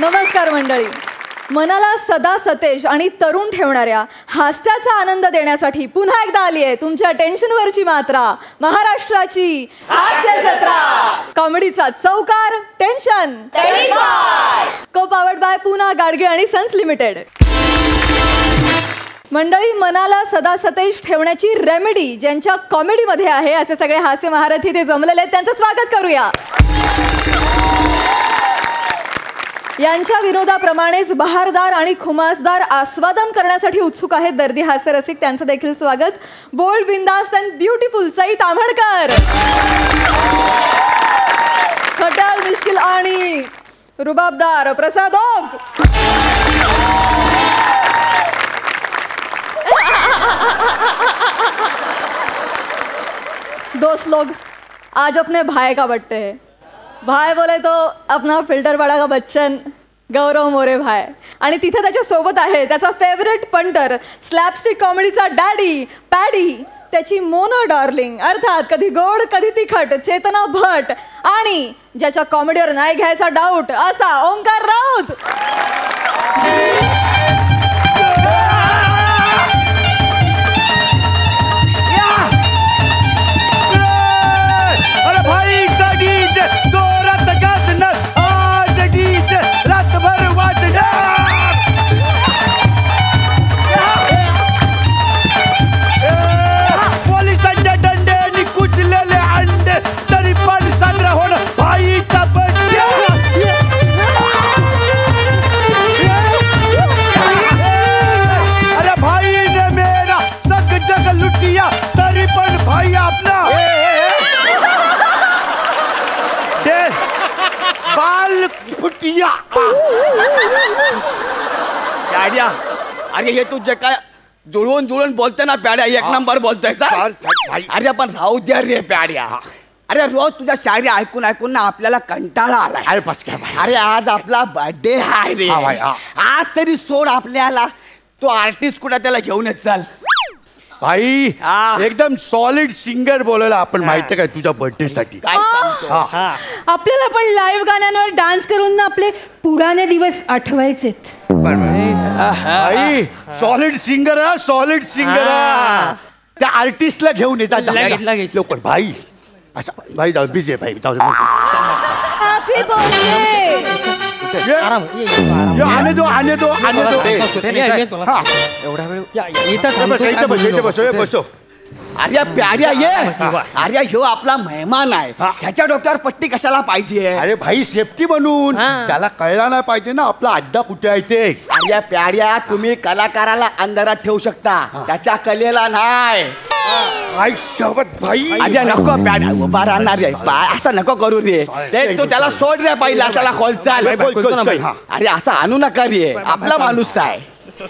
नमस्कार मंडळी. मनाला सदा सतेज आणि तरुण ठेवणाऱ्या हास्याचा आनंद देण्यासाठी पुन्हा एकदा आली आहे तुमच्या टेन्शनवरची मात्रा, महाराष्ट्राची हास्य जत्रा. कॉमेडीचा चौकार, टेन्शन को पावर्ड बाय पुना गाडगे आणि सन्स लिमिटेड. मंडळी, मनाला सदा सतेज ठेवण्याची रेमेडी ज्यांच्या कॉमेडीमध्ये आहे असे सगळे हास्य महारथी ते जमलेले आहेत. त्यांचं स्वागत करूया. यांच्या विनोदाप्रमाणेच बहारदार आणि खुमासदार आस्वादन करण्यासाठी उत्सुक आहेत दर्दी हास्य रसिक. त्यांचं देखील स्वागत. बोल्ड, बिंदास्त अँड ब्युटिफुल सई ताम्हणकर, खट्याळ, मिश्किल आणि रुबाबदार प्रसाद ओक. दोस्त लोग, आज अपने भाई का बर्थडे है. भाई बोले तो अपना फिल्टर बड़ा का बच्चन गौरव मोरे भाई. आणि तिथे त्याच्या सोबत आहे त्याचा फेवरेट पंटर, स्लॅपस्टिक कॉमेडीचा डॅडी पॅडी, त्याची मोनो डार्लिंग अर्थात कधी गोड कधी तिखट चेतना भट, आणि ज्याच्या कॉमेडीवर नाही घ्यायचा डाऊट असा ओंकार राऊत. प्याड्या, अरे हे तू जे काय जुळवून जुळवून बोलते ना प्याड्या, एक नंबर बोलतोय सर. अरे पण राहू द्या रे प्याड्या. अरे रोज तुझ्या शायरी ऐकून ऐकून ना आपल्याला कंटाळा आलाय. अरे आज आपला बर्थडे आहे रे. आज तरी सोड आपल्याला तो आर्टिस्ट कुठे त्याला घेऊन येत चाल. भाई एकदम सॉलिड सिंगर बोलायला आपण माहिती काय तुझ्या बर्थडे साठी. काय सांगतो. आपल्याला पण लाईव्ह गाण्यांवर डान्स करून ना आपले पुराणे दिवस आठवायचेत. भाई सॉलिड सिंगर हा, सॉलिड सिंगर हा. त्या आर्टिस्टला घेऊन येतात लोक. भाई अच्छा भाई जाऊ बिझी आहे भाई, जाऊ हॅपी बर्थडे. आने दो आने दो आने दो. एवढा वेळ बसो. अरे प्याड्या ये. अरे ह्यो आपला मेहमान आहे, ह्याच्या डोक्यावर पट्टी कशाला पाहिजे. अरे भाई सेफ्टी म्हणून त्याला कळला नाही पाहिजे ना आपला अड्डा कुठे आहे ते. अरे प्याड्या, तुम्ही कलाकाराला अंधारात ठेवू शकता, त्याच्या कलेला नाही. भाई अजय नको प्याड्या, उभा राहणार रे असं नको करू रे. ते तू त्याला सोड रे पहिला, त्याला खोल चाल. अरे असं आणू नका रे, आपला माणूस आहे.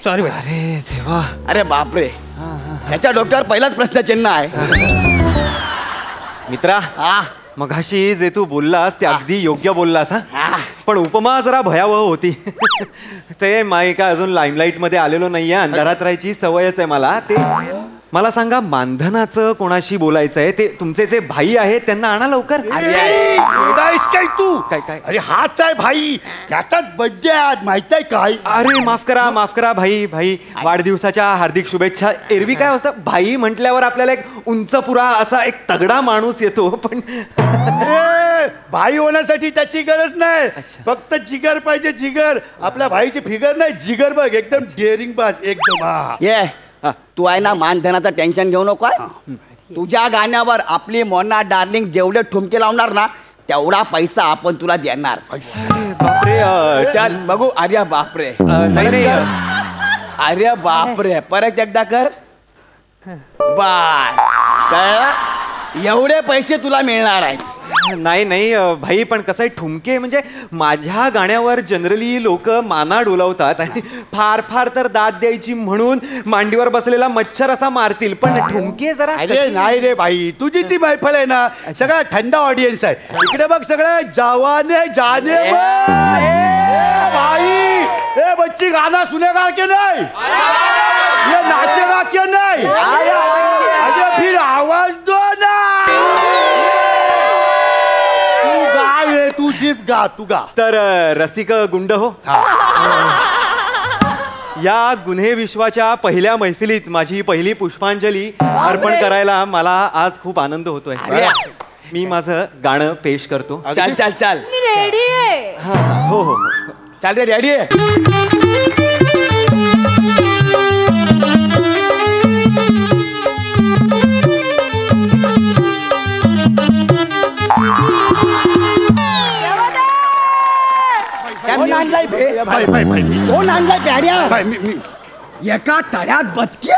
सॉरी. अरे देवा, अरे बापरे, ह्याच्या डोक्यावर पहिलाच प्रश्नचिन्ह आहे. मित्रा, मगाशी जे तू बोललास ते अगदी योग्य बोललास. पण उपमा जरा भयावह होती. ते माई काय अजून लाईमलाईट मध्ये आलेलो नाहीये, अंधारात राहायची सवयच आहे मला. ते मला सांगा, मानधनाचं कोणाशी बोलायचं आहे? ते तुमचे जे भाई आहेत त्यांना आणा लवकर. काय तू काय काय? अरे हाच आहे भाई, ह्याचाच बर्थडे आज माहित आहे काय. अरे माफ करा भाई. वाढदिवसाच्या हार्दिक शुभेच्छा. एरवी काय असतं, भाई म्हटल्यावर आपल्याला एक उंच पुरा असा एक तगडा माणूस येतो. पण भाई होण्यासाठी त्याची गरज नाही, फक्त जिगर पाहिजे. जिगर. आपल्या भाईची फिगर नाही, जिगर बघ. एकदम डेअरिंग बाज एकदम. ये तू आहे ना, मानधनाचं टेन्शन घेऊ नको. तुझ्या गाण्यावर आपली मोना डार्लिंग जेवढे ठुमके लावणार ना तेवढा पैसा आपण तुला देणार. बापरे, चल बघू. अरे बापरे. नाही. अरे बापरे, परत एकदा कर. बाय, कळलं? एवढे पैसे तुला मिळणार आहेत. नाही भाई, पण कसं आहे, ठुमके म्हणजे माझ्या गाण्यावर जनरली लोक माना डोलावतात आणि फार फार तर दाद द्यायची म्हणून मांडीवर बसलेला मच्छर असा मारतील. पण ठुमके जरा. अरे नाही रे भाई, तुझी ती मैफल आहे ना, सगळा थंड ऑडियन्स आहे. इकडे बघ सगळं जवाने जाने भाई. ए बच्ची गाना सुनेगा के नहीं, ये नाचेगा के नहीं. अरे फिर आवाज दो ना. सिर्फ गा, तू गा. तर रसिक गुंड हो, या गुन्हे विश्वाच्या पहिल्या मैफिलीत माझी पहिली पुष्पांजली अर्पण करायला मला आज खूप आनंद होतोय. मी माझं गाणं पेश करतो. चल चल चल, मी रेडी आहे. हो हो, चल रे, रेडी आहे. कोण आणलाय बे? कोण आणलाय प्याड्या? एका तळ्यात बदके?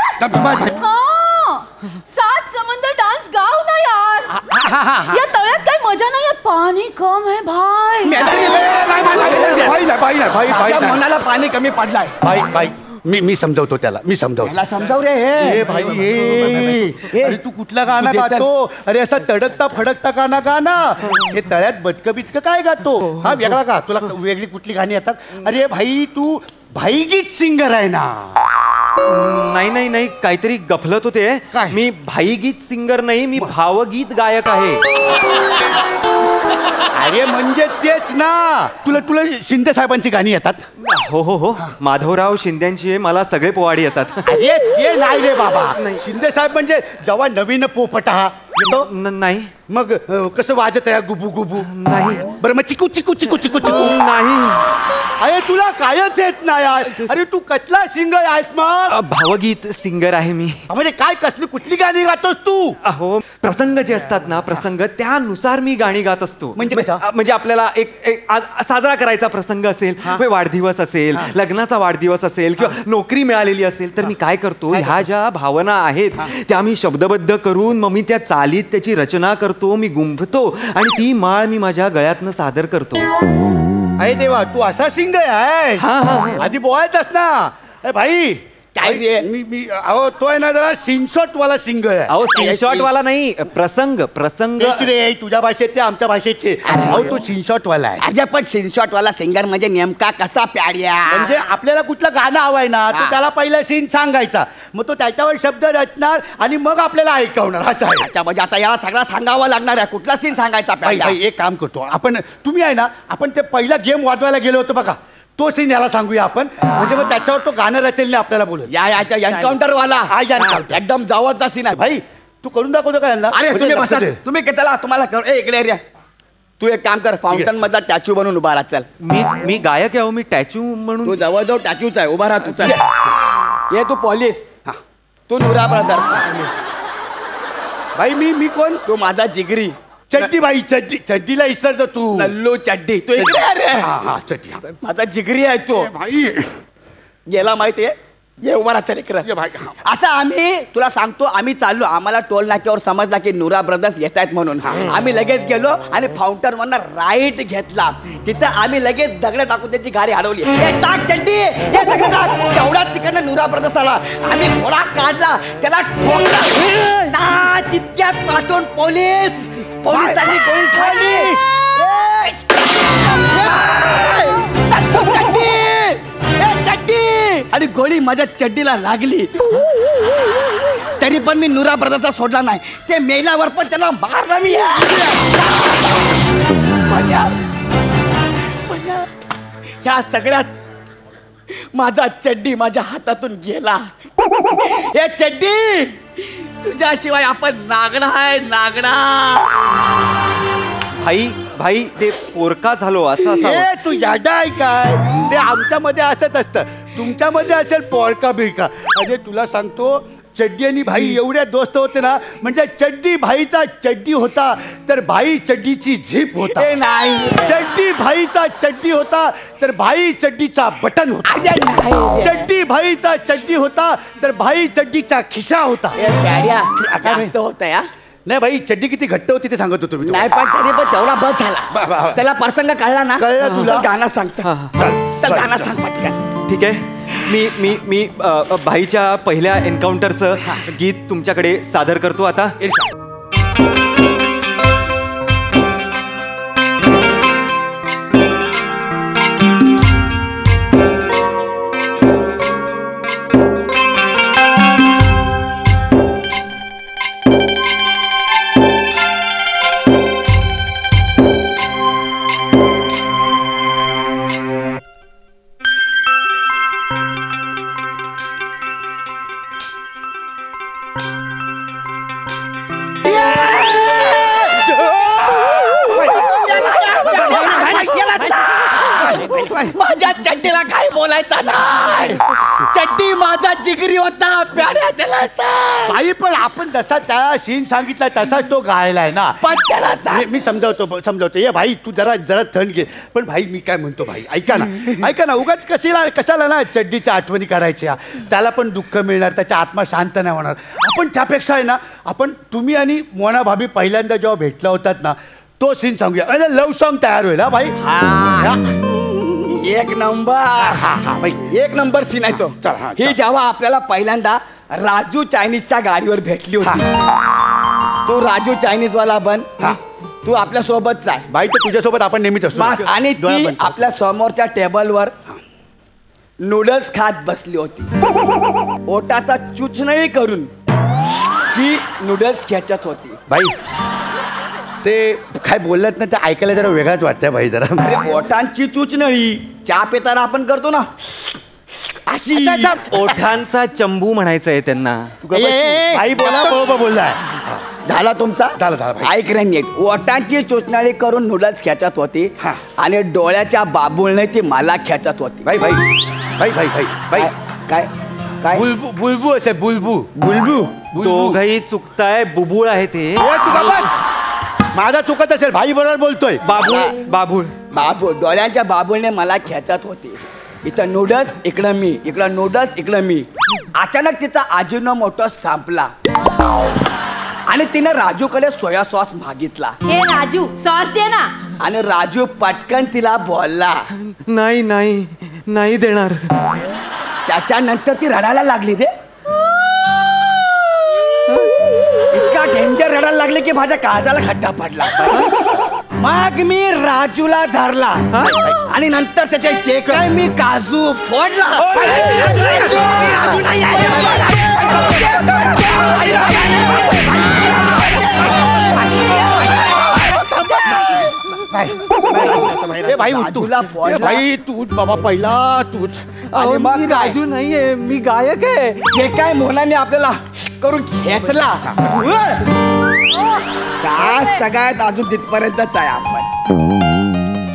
सात समंदर डान्स गाव ना यार. या तळ्यात काही मजा नाही, पाणी कम है भाई. माझ्या मनाला पाणी कमी पडलाय. भाई मी समजवतो त्याला, मी समजवतो. मला समजाव रे. ए भाई ए, अरे तू कुठला गाणं गातो? अरे असा तडकता फडकता गाणं गा ना. हे तळ्यात बदक बितक काय गातो? हा वेगळा गा. तुला वेगळी कुठली गाणी येतात? अरे भाई तू भाईगीत सिंगर आहे ना. नाही नाही नाही, काहीतरी गफलत होते. काय? मी भाईगीत सिंगर नाही, मी भावगीत गायक आहे. अरे म्हणजे तेच ना. तुला शिंदे साहेबांची गाणी येतात? हो हो हो, माधवराव शिंद्यांची मला सगळे पोवाडी येतात. अरे ते नाही रे बाबा. शिंदे साहेब म्हणजे जेव्हा नवीन पोपट हा येतो नाही मग कसं वाजत आहे गुबू गुबू? नाही. बरं मग चिकू चिकू चिकू चिकू चिकू? नाही. अरे तुला कायच येत नाही यार. अरे तू कसला सिंगर आहेस मग? भावगीत सिंगर आहे मी. म्हणजे काय कसली कुठली गाणी गातोस तू? अहो, प्रसंग जे असतात ना, प्रसंग त्यानुसार मी गाणी गात असतो. म्हणजे कसं? म्हणजे आपल्याला एक आज साजरा करायचा प्रसंग असेल, वाढदिवस असेल, लग्नाचा वाढदिवस असेल किंवा नोकरी मिळालेली असेल, तर मी काय करतो, ह्या ज्या भावना आहेत त्या मी शब्दबद्ध करून मग मी त्या चालीत त्याची रचना करतो, मी गुंफतो आणि ती माळ मी माझ्या गळ्यातनं सादर करतो. अरे देवा, तू असा सिंगर आहे? आधी बोलायचंस ना. अरे भाई काय रे? मी अहो तो आहे ना जरा सिनशॉट वाला सिंगर आहे. अहो, स्क्रीनशॉट वाला नाही, प्रसंग तेच रे, तुझ्या भाषेत ते आमच्या भाषेत ते. अहो तो सिनशॉट वाला आहे. अरे पण शिनशॉट वाला सिंगर म्हणजे नेमका कसा प्याड्या? म्हणजे आपल्याला कुठलं गाणं हवंय ना, तो त्याला पहिला सीन सांगायचा, मग तो त्याच्यावर शब्द रचणार आणि मग आपल्याला ऐकवणार. असं आहे. अच्छा, म्हणजे आता याला सगळा सांगावा लागणार आहे. कुठला सीन सांगायचा भाई प्याड्या? भाई एक काम करतो आपण, तुम्ही आहे ना, आपण ते पहिला गेम वाजवायला गेलो होतो बघा, तो सीन याला सांगूया आपण. म्हणजे मग त्याच्यावर तो गाणं रचेल आपल्याला बोलू. या एन्काउंटर वाला एकदम जवळचा सीन आहे. भाई तू करून दाखवतो का यांना? अरे तुम्ही बसा, म्हणजे तुम्ही चला, तुम्हाला इकडे रे. तू एक काम कर, फाउंटन मधला टॅच्यू बनून उभा राहा. चल, मी गायक आहे, मी टॅच्यू म्हणून. तू जवळजवळ टॅच्यूच आहे, उभा राहा तू. चल ये, तू पोलीस, तू नुरा ब्रदर्स. भाई मी कोण? तू माझा जिगरी चड्डी. भाई चड्डीला विसरतो तू. नल्लू चड्डी. तू इकडे आहे रे. हा चड्डी. माझा जिगरी आहे तो. भाई गेला माहितीये, ये उभा राहा इकडे. भाई असं आम्ही तुला सांगतो, आम्ही चाललो, आम्हाला टोल नाक्यावर समजला की नुरा ब्रदर्स येत आहेत म्हणून. आम्ही लगेच गेलो आणि फाउंटन मधनं राईट घेतला. तिथं आम्ही लगेच दगड टाकून त्याची गाडी अडवली. टाक चड्डी, हे दगड टाक. तेवढ्याच तिकडनं नुरा ब्रदर्स आला. आम्ही घोडा काढला, त्याला ठोकला. तितक्यात पाठवून पोलिसांनी गोळी झाडली. आणि गोळी माझ्या चड्डीला लागली. तरी पण मी नुरा ब्रदर्सचा सोडला नाही. ते मेल्यावर पण त्याला मारला मी. ह्या सगळ्यात माझा चड्डी माझ्या हातातून गेला. हे चड्डी, तुझ्याशिवाय आपण नागडा आहे, नागडा. भाई ते पोरका झालो असं ए, तू याडा आहे काय? ते आमच्यामध्ये असंच असतं, तुमच्यामध्ये असेल पोळका बिळका. अरे तुला सांगतो, चड्डी आणि भाई एवढ्या दोस्त होते ना, म्हणजे चड्डी भाईचा चड्डी होता तर भाई चड्डीची झीप होता. नाही, चड्डी भाईचा चड्डी होता तर भाई चड्डीचा बटन होता. चड्डी भाईचा चड्डी होता तर भाई चड्डीचा खिसा होता. जास्त होत या. नाही भाई, चड्डी किती घट्ट होती ते सांगत होतो मी. नाही पण तरी पण तेवढा बस झाला. त्याला प्रसंग कळला ना? कळलं तुला? गाणं सांग. चल गाणं सांग पटकन. ठीक आहे, मी भाईच्या पहिल्या एन्काउंटरचं गीत तुमच्याकडे सादर करतो आता. चड्डीला काय बोलायचं नाही. चड्डी माझा जिगरी होता प्याड्या त्याला सांग. भाई पण आपण जसा त्या सीन सांगितला तसाच तो गायलाय ना. पण त्याला सांग. मी समजावतो ये भाई तू जरा थंड घे. पण भाई मी काय म्हणतो भाई ऐका ना उगाच कशाला ना चड्डीच्या आठवणी करायच्या. त्याला पण दुःख मिळणार, त्याचा आत्मा शांत नाही होणार. आपण त्यापेक्षा आहे ना आपण तुम्ही आणि मोना भाभी पहिल्यांदा जेव्हा भेटला होतात ना तो सीन सांगूया. लव्ह सॉन्ग तयार होईल. भाई एक नंबर एक नंबर सीन आहे तो. ही जेव्हा आपल्याला पहिल्यांदा राजू चायनीजच्या गाडीवर भेटली होती. तो राजू चायनीज वाला बन. तू आपल्या सोबतच आहे. भाई तर तुझ्यासोबत आपण नेहमीच असतो. आणि ती आपल्या समोरच्या टेबलवर नूडल्स खात बसली होती. ओटाचा चुचनळी करून ती नूडल्स खेचत होती. भाई ते काय बोलत ना ते ऐकायला जरा वेगळाच वाटतंय भाई जरा. अरे ओठांची चुचनळी चहा पिताना आपण करतो ना अशी. ओठांचा चंबू म्हणायचं आहे त्यांना. भाई बोललाय. झाला तुमचा. झाला भाई. ऐक रे नीट. ओठांची चुचनळी करून नूडल्स खेचत होती आणि डोळ्याच्या बाबुळने ती मला खेचत होती. भाई भाई भाई भाई भाई भाई काय काय बुलबू असे बुलबू बुलबू. दोघही चुकताय. बुबुळ आहे ते. माझा चुकत असेल. भाई बरोबर बोलतोय. बाबूळ बाबू डोळ्यांच्या बाबुळने मला खेचत होती. इथं नूडल्स इकडं मी, इकडं नूडल्स इकडं मी. अचानक तिचा अजिनोमोटो संपला आणि तिने राजूकडे सोया सॉस मागितला. हे राजू सॉस दे ना. आणि राजू पटकन तिला बोलला नाही नाही नाही देणार. त्याच्यानंतर ती रडायला लागली रे. इतका डेंजर रडायला लागले की माझ्या काळजाला खड्डा पडला. मग मी राजूला धरला आणि नंतर त्याचे जे काय मी काजू फोडला. भाई भाई तू बाबा पहिला तूच. आणि मग मी काय? राजू नाहीये, मी गायक आहे. जे काय मोनाने आपल्याला करून खेचला काय सगळ्यात अजून तिथपर्यंतच आहे आपण.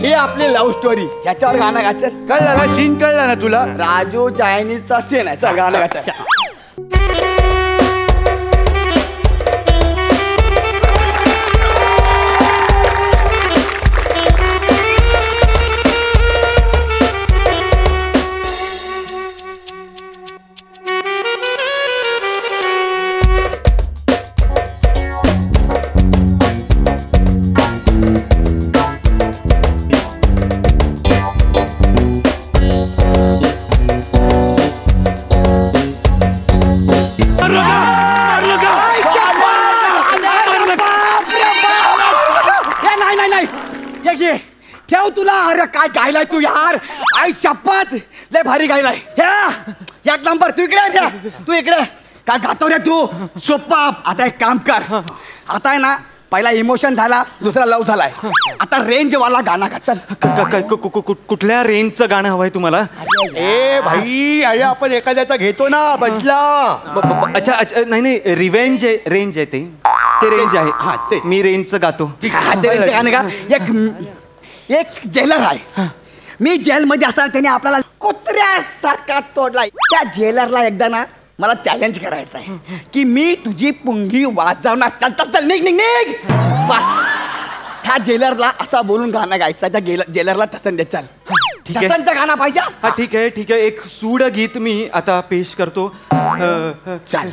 ही आपली लव्ह स्टोरी. ह्याच्यावर गाणं गाचल. कळलं ना सीन कळला ना तुला. राजू चायनीजचा सीन आहे. चल गाणं गाचल. ठेव तुला. अरे काय गायलाय तू यार. आई शपथ लय भारी गायलाय. एक नंबर. तू इकडे तू इकडे काय गातो रे तू. सोप्पा. आता एक काम कर. आता आहे ना पहिला इमोशन झाला, दुसरा लव झालाय. आता रेंज वाला गाणं गा. चल. कुठल्या रेंजचं गाणं हवंय तुम्हाला? ए भाई अरे आपण एखाद्याचा घेतो ना बदला. अच्छा अच्छा नाही रिवेंज आहे. रेंज आहे ते रेंज आहे. हा, ते. मी रेंजचं गातो. ते रेंजचं गाणं गा. एक जेलर आहे. मी जेलमध्ये असताना त्याने आपल्याला कुत्र्यासारखा तोडलाय. त्या जेलरला एकदा ना मला चॅलेंज करायचं आहे की मी तुझी पुंगी वाजवणार. चल निघ निघ निघ. बस ह्या जेलरला असा बोलून गाणं गायचं. त्या जेलरला ठसन दे. चल ठीक आहे. ठसनचं गाणं पाहिजे. हा ठीक आहे. एक सूड गीत मी आता पेश करतो. चल.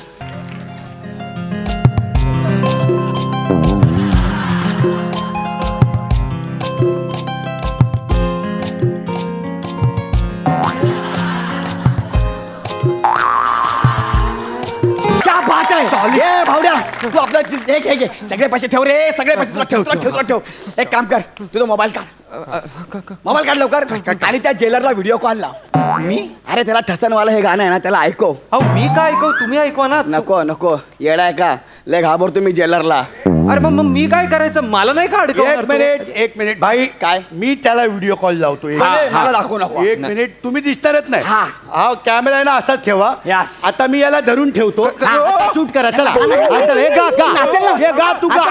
भावड्या तू आपला घे सगळे पैसे ठेव रे. सगळे पैसे तुला ठेव. एक काम कर. तुझा मोबाईल काढ लवकर. आणि त्या जेलरला व्हिडिओ कॉल लाव. मी अरे त्याला ठसनवाला हे गाणं आहे ना त्याला ऐकव. मी काय ऐकव? तुम्ही ऐकवा ना. नको येडा आहे का. लय घाबरतो मी जेलरला. अरे मग मी काय करायचं? मला नाही का अडकवणार? एक मिनिट भाई. काय? मी त्याला व्हिडिओ कॉल लावतो. मला दाखवू नको. एक मिनिट. तुम्ही दिसणारच नाही. हा. हा कॅमेरा आहे ना असाच ठेवा. Yes. आता मी याला धरून ठेवतो. शूट करा. चला नाचल ना. हे गा तू गा.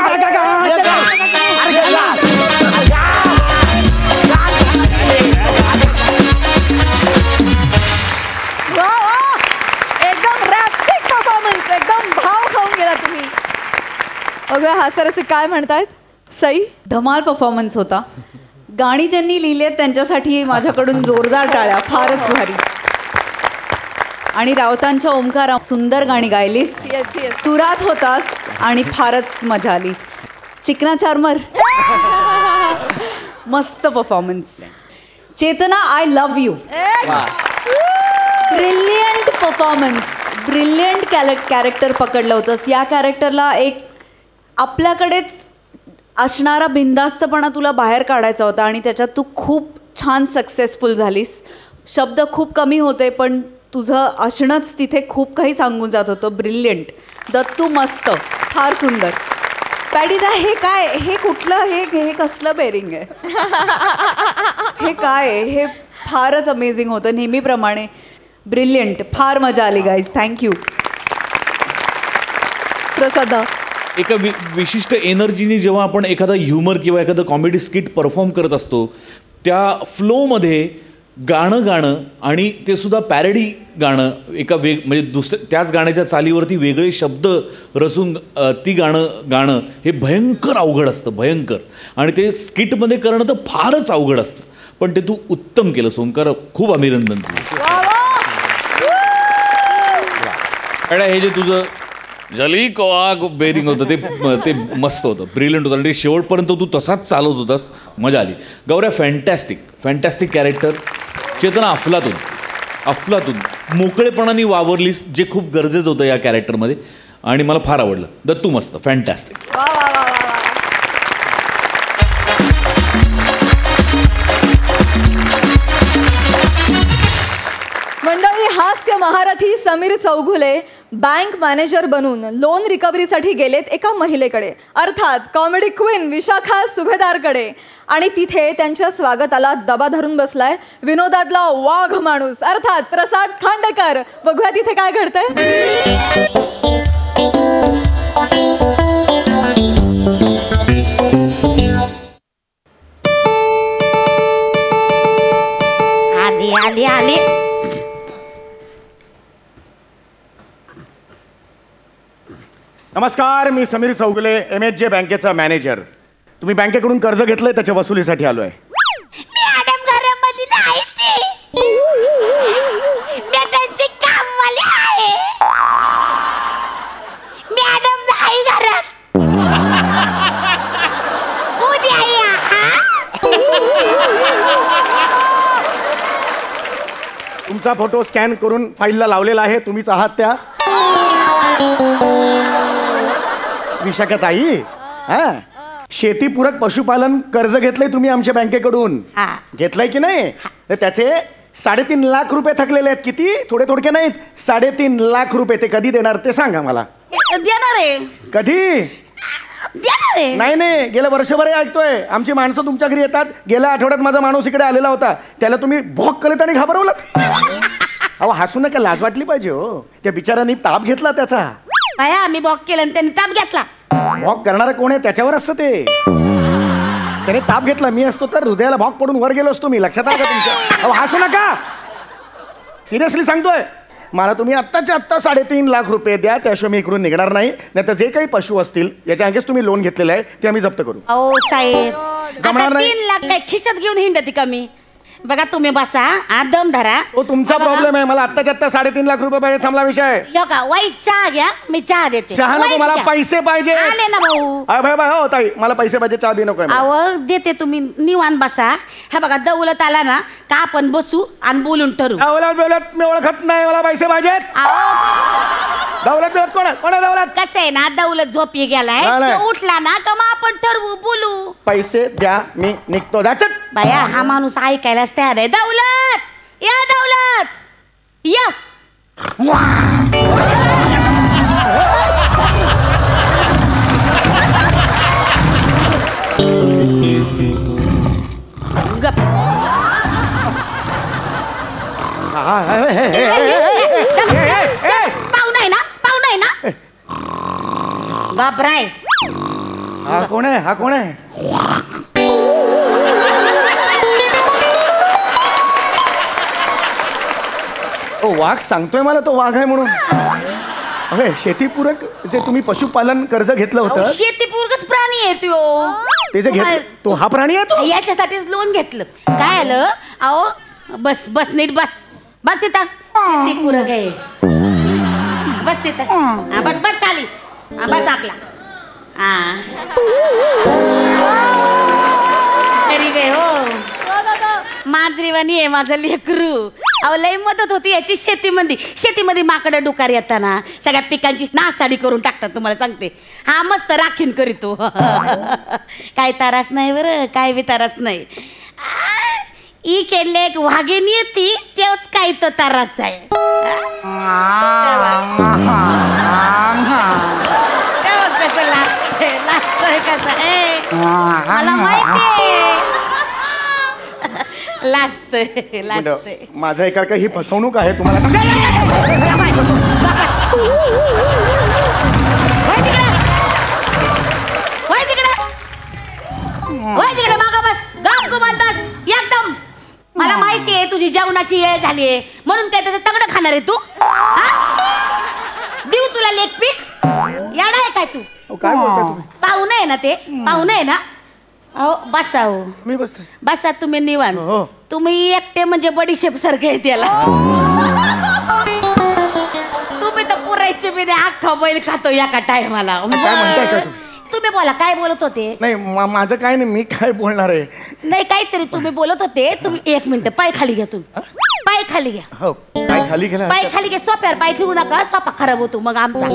हास्यरसिक काय म्हणतायत? सई? धमाल परफॉर्मन्स होता. गाणी ज्यांनी लिहिली आहेत त्यांच्यासाठी माझ्याकडून जोरदार टाळ्या. फारच भारी. आणि रावतांच्या ओमकार, सुंदर गाणी गायलीस, सुरात होतास आणि फारच मजा आली. चिकना चार्मर, मस्त performance. Chetna, I love you. Brilliant performance, brilliant character पकडलं होतंस. या कॅरेक्टरला एक आपल्याकडेच असणारा बिनधास्तपणा तुला बाहेर काढायचा होता आणि त्याच्यात तू खूप छान सक्सेसफुल झालीस. शब्द खूप कमी होते पण तुझं असणंच तिथे खूप काही सांगून जात होतं. ब्रिलियंट. दत्तू मस्त, फार सुंदर. पॅडीदा, हे काय, हे कुठलं, हे कसलं बेरिंग आहे? हे काय आहे? हे फारच अमेझिंग होतं नेहमीप्रमाणे. ब्रिलियंट. फार मजा आली गाईज. थँक्यू. प्रसादा? एका विशिष्ट एनर्जीने जेव्हा आपण एखादा ह्युमर किंवा एखादं कॉमेडी स्किट परफॉर्म करत असतो त्या फ्लोमध्ये गाणं आणि ते सुद्धा पॅरडी गाणं एका म्हणजे दुसऱ्या त्याच गाण्याच्या चालीवरती वेगळे शब्द रचून ती गाणं हे भयंकर अवघड असतं, भयंकर. आणि ते स्किटमध्ये करणं तर फारच अवघड असतं. पण ते तू उत्तम केलं ओंकार, खूप अभिनंदन तुझं. हे जे तुझं जली को बेरिंग होतं ते मस्त होतं, ब्रिलियंट होतं. आणि ते शेवटपर्यंत तू तसाच चालवत होतास, मजा आली. गौऱ्या, फॅन्टॅस्टिक कॅरेक्टर. चेतना, अफलातून मोकळेपणाने वावरलीस, जे खूप गरजेचं होतं या कॅरेक्टरमध्ये आणि मला फार आवडलं. दत्तू मस्त, फॅन्टॅस्टिक. मंडळी, हास्य महारथी समीर चौघुले बँक मॅनेजर बनून लोन रिकव्हरीसाठी गेलेत एका महिलेकडे, अर्थात कॉमेडी क्वीन विशाखा सुभेदारकडे. आणि तिथे त्यांच्या स्वागताला दबा धरून बसलाय विनोदातला वाघ माणूस, अर्थात प्रसाद खांडेकर. बघूया तिथे काय घडतंय. आली. नमस्कार, मी समीर चौगुले, MHJ बँकेचा मॅनेजर. तुम्ही बँकेकडून कर्ज घेतलंय, त्याच्या वसुलीसाठी आलोय. मॅडम घरामध्ये नाही ती. मी त्यांची कामवाली आहे. मॅडम नाही घरात. उद्या या. तुमचा फोटो स्कॅन करून फाईलला लावलेला आहे. तुम्हीच आहात त्या विशाखाताई? शेतीपूरक पशुपालन कर्ज घेतलंय तुम्ही आमच्या बँकेकडून, घेतलंय की नाही? तर त्याचे 3.5 लाख रुपये थकलेले आहेत. किती? थोडके नाहीत, 3.5 लाख रुपये. ते कधी देणार ते सांगा मला. देणार आहे. कधी देणार आहे? नाही, गेल्या वर्षभर ऐकतोय. आमची माणसं तुमच्या घरी येतात. गेल्या आठवड्यात माझा माणूस इकडे आलेला होता, त्याला तुम्ही भोक कलेत आणि घाबरवलात. अहो, हसू नका, लाज वाटली पाहिजे हो. त्या बिचारांनी ताप घेतला त्याचा. बाया, आम्ही बॉक केलं आणि त्यांनी ताप घेतला. भॉक करणारा कोण आहे त्याच्यावर असतं ते. त्याने ताप घेतला. मी असतो तर हृदयाला भॉक पडून वर गेलो असतो मी. लक्षात आलं का तुमच्या? अहो, हसू नका, सिरियसली सांगतोय. मला तुम्ही आत्ताच्या आत्ता 3.5 लाख रुपये द्या, त्याशिवाय मी इकडून निघणार नाही. नाही तर जे काही पशु असतील याच्या अंगेच तुम्ही लोन घेतलेलं आहे ते आम्ही जप्त करू. अहो साहेब, जमणार नाही. 3 लाख काय खिशात घेऊन हिंडती कमी. बघा, तुम्ही बसा, दम धरा. तो तुमचा प्रॉब्लेम आहे. मला आत्ताच्या आत्ता 3.5 लाख रुपये पाहिजे. थांबला विषय. का वाईट चहा घ्या, मी चहा देते. चहा नको, मला पैसे पाहिजे. आले ना भाऊ. भाई हो ताई, मला पैसे पाहिजे, चहा बी नको. अहो, देते, तुम्ही निवांत बसा. हे बघा, दौलत आला ना का आपण बसू आणि बोलून ठरू. दौलत मी ओळखत नाही, मला पैसे पाहिजेत. दौलत कोण आहे? दौलत कसं आहे ना, दौलत झोपी गेलाय, तो उठला ना का मग आपण ठरवू, बोलू. पैसे द्या, मी निघतो. बाया, हा माणूस ऐकायलाच तयार आहे. दौलत या, दौलत या. पाहुणा आहे ना बापराय. हा कोण आहे? वाघ सांगतोय मला तो वाघ आहे म्हणून. अरे शेतीपूरक जे तुम्ही पशुपालन कर्ज घेतलं होतं शेतीपूरकच प्राणी आहे तो. ते जे घेत तो हा प्राणी आहे तो याच्यासाठीच लोन घेतलं. काय आलं अहो बस बस नीट बस बस तिथं शेतीपूरक आहे. बस तिथं हा, बस बस खाली हा, बस आपला हा गरीब आहे हो मांजरीवाणी आहे माझं लेकरू. अहो लई मदत होती याची शेतीमध्ये माकडं डुकार येताना सगळ्या पिकांची नासाडी करून टाकतात तुम्हाला सांगते. हा मस्त राखीन करीतो. काय तारास नाही बरं काय बी तारास नाही. ई केले एक वाघीण येते तेच काय तो तारास आहे. कसं लागतोय कसं आहे मला माहिती लाजतोय. माझा एका ही फसवणूक आहे तुम्हाला. मागा बस गाव गुमानतास एकदम. मला माहिती आहे तुझी जेवणाची वेळ झाली आहे म्हणून काय त्याचं तगडं खाणार आहे तू. देऊ तुला लेग पीस येणार आहे काय तू. काय बोलताय तुम्ही. पाहुणे आहे ना ते पाहुणे आहे ना. अहो बसा हो मी बस बसा तुम्ही निवांत. तुम्ही एकटे म्हणजे बडीशेप सारखे आहे त्याला. तुम्ही तर पुरायचे बी नाही अख्खा बैल खातो एका टायमाला. काय म्हणताय का तुम्ही बोला काय बोलत होते. नाही माझं काय नाही मी काय बोलणार आहे. नाही काहीतरी तुम्ही बोलत होते. तुम्ही एक मिनिट पाय खाली घ्या. तुम्ही पाय खाली घ्या. हो काय खाली गेला पाय खाली घ्या. सोप्यावर पाय ठेवू नका सोपा खराब होतो मग आमचा.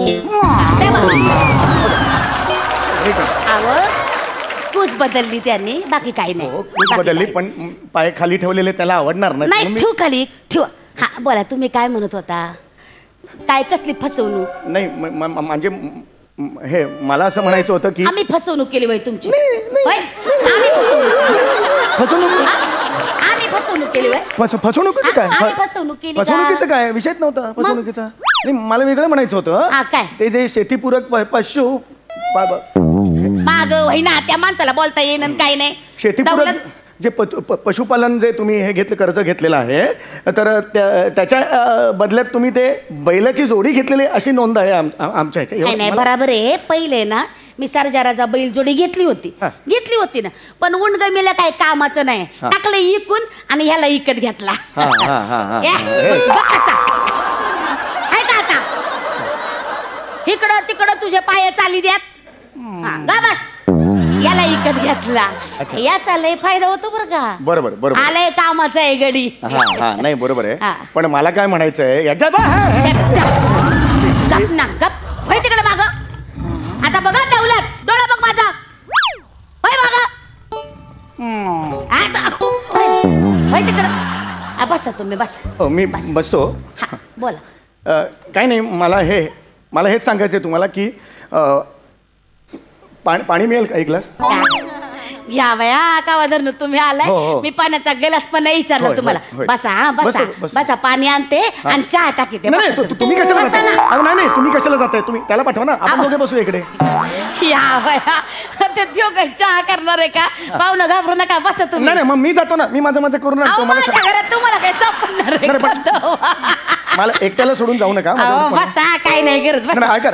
कूच बदलली त्यांनी बाकी काही नाही. कूच बदलली पण पाय खाली ठेवलेले त्याला आवडणार नाही. ठेव खाली ठेवा. हा बोला तुम्ही काय म्हणत होता. काय कसली फसवणूक. नाही म्हणजे हे मला असं म्हणायचं होतं की आम्ही फसवणूक केली बाई तुमची. आम्ही फसवणूक केली फसवणुकीचं काय फसवणूक केली. फसवणुकीचं काय विषयच नव्हता फसवणुकीचा. नाही मला वेगळं म्हणायचं होतं. काय ते जे शेतीपूरक पशु माग ना त्या माणसाला बोलता येईन काय नाही. शेतीपूरक जे पशुपालन जे तुम्ही हे कर्ज घेतलेलं आहे तर त्याच्या बदल्यात तुम्ही ते बैलाची जोडी घेतलेली अशी नोंद आहे आमच्या ह्याच्या. नाही बराबर आहे. पहिले ना मी सरजाराचा बैल जोडी घेतली होती ना पण उंडगमीला काय कामाचं नाही. टाकलं इकून आणि ह्याला इकत घेतला. इकडं तिकडं तुझे पाय चाली द्यात गा बस. याला इकत घेतला याचा लय फायदा होतो बरं का. बरोबर आलाय कामाचा आहे गडी. नाही बरोबर आहे पण मला काय म्हणायचं आहे तिकडे माग. आता बघा दौलत डोळा बघ माझा बघा तिकडं. बसा तुम्ही बसा. मी बसतो. बोला. काय नाही मला हेच सांगायचंय तुम्हाला की पाणी मिळेल का एक ग्लास. या वया का धरण तुम्ही आलाय. मी पाण्याचा ग्लास पण नाही विचारला तुम्हाला. बसा हा बसा बसा. पाणी आणते आणि चहा टाकीते. तुम्ही कशाला जाताय. नाही तुम्ही कशाला जाताय. तुम्ही त्याला पाठवा ना आपण दोघे बसू इकडे. या वया ते चहा करणार आहे का. पाहुणं घाबरू नका बसा तुम्ही. नाही मग मी जातो ना. मी माझं करून आणतो. तुम्हाला काय सापडणार मला एकट्याला सोडून जाऊ नका. बसा काय नाही करत. ऐका